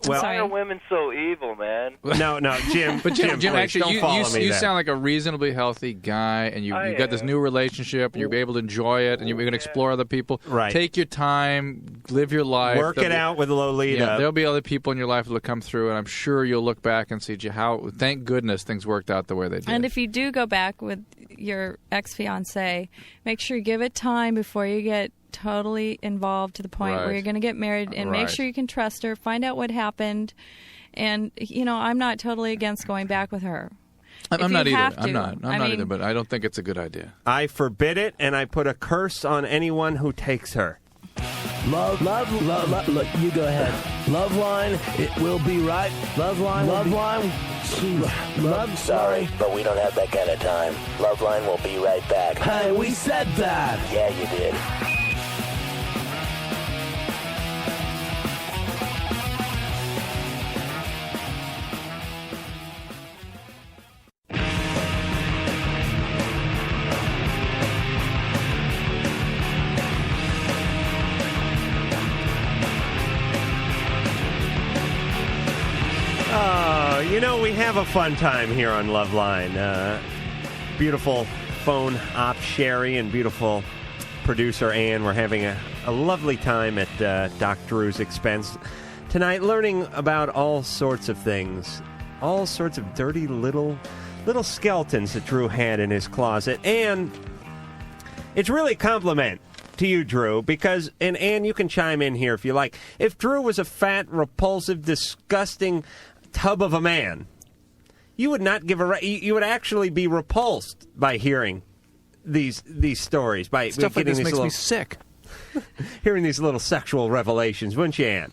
Why are women so evil, man? No, Jim. But Jim, please, actually, don't you then. sound like a reasonably healthy guy, and you've got this new relationship, and you're able to enjoy it, and you're going to explore other people. Right. Take your time, live your life. Work it out with Lolita. Yeah, there'll be other people in your life that will come through, and I'm sure you'll look back and see how, thank goodness, things worked out the way they did. And if you do go back with your ex-fiancé, make sure you give it time before you get totally involved to the point where you're going to get married, and make sure you can trust her, find out what happened. And, I'm not totally against going back with her. I'm not either. I'm not I mean, either, but I don't think it's a good idea. I forbid it, and I put a curse on anyone who takes her. Love, look, you go ahead. LoveLine, it will be right. LoveLine. Sorry, but we don't have that kind of time. LoveLine will be right back. Hey, we said that. Yeah, you did. We have a fun time here on LoveLine. Beautiful phone op Sherry and beautiful producer Ann. We're having a lovely time at Doc Drew's expense tonight, learning about all sorts of things, all sorts of dirty little skeletons that Drew had in his closet. And it's really a compliment to you, Drew, because, and Ann, you can chime in here if you like. If Drew was a fat, repulsive, disgusting tub of a man, you would not give you would actually be repulsed by hearing these stories by Stuff like getting this these makes little, me sick. hearing these little sexual revelations, wouldn't you, Ann?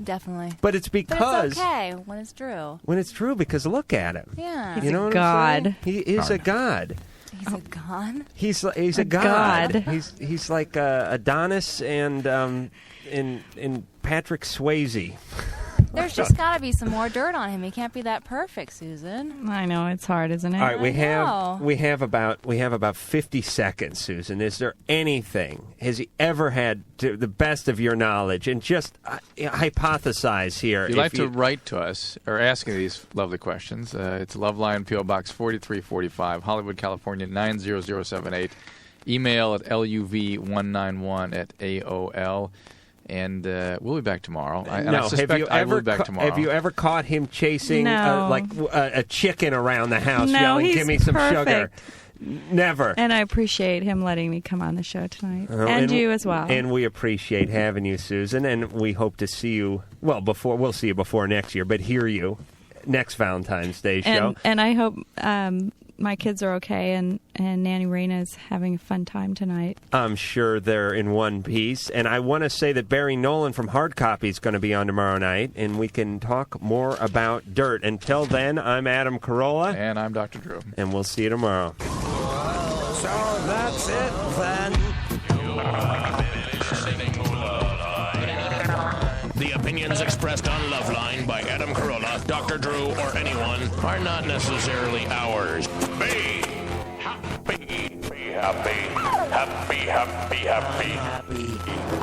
Definitely. But it's because But it's okay when it's true. When it's true, because look at him. Yeah. You He's know a what god. I'm saying? He is a god. He's a god? He's a god. He's like Adonis and in Patrick Swayze. There's just got to be some more dirt on him. He can't be that perfect, Susan. I know it's hard, isn't it? All right, we have about 50 seconds, Susan. Is there anything? Has he ever had, to the best of your knowledge, and just hypothesize here? If you'd like to write to us or ask these lovely questions, it's Loveline, P.O. Box 4345, Hollywood, California 90078. Email at luv191@aol. And we'll be back tomorrow. I suspect I will be back tomorrow. Have you ever caught him chasing No. a chicken around the house, No, yelling, he's "Give me some sugar"? perfect. Never. And I appreciate him letting me come on the show tonight. And you as well. And we appreciate having you, Susan. And we hope to see you, we'll see you before next year, but hear you next Valentine's Day show. And I hope my kids are okay and Nanny Reina's having a fun time tonight. I'm sure they're in one piece. And I want to say that Barry Nolan from Hard Copy is going to be on tomorrow night, and we can talk more about dirt. Until then, I'm Adam Carolla. And I'm Dr. Drew. And we'll see you tomorrow. So that's it then. The opinions expressed on Loveline by Adam Carolla, Dr. Drew, or anyone are not necessarily ours. Be happy, be happy, happy, happy, happy.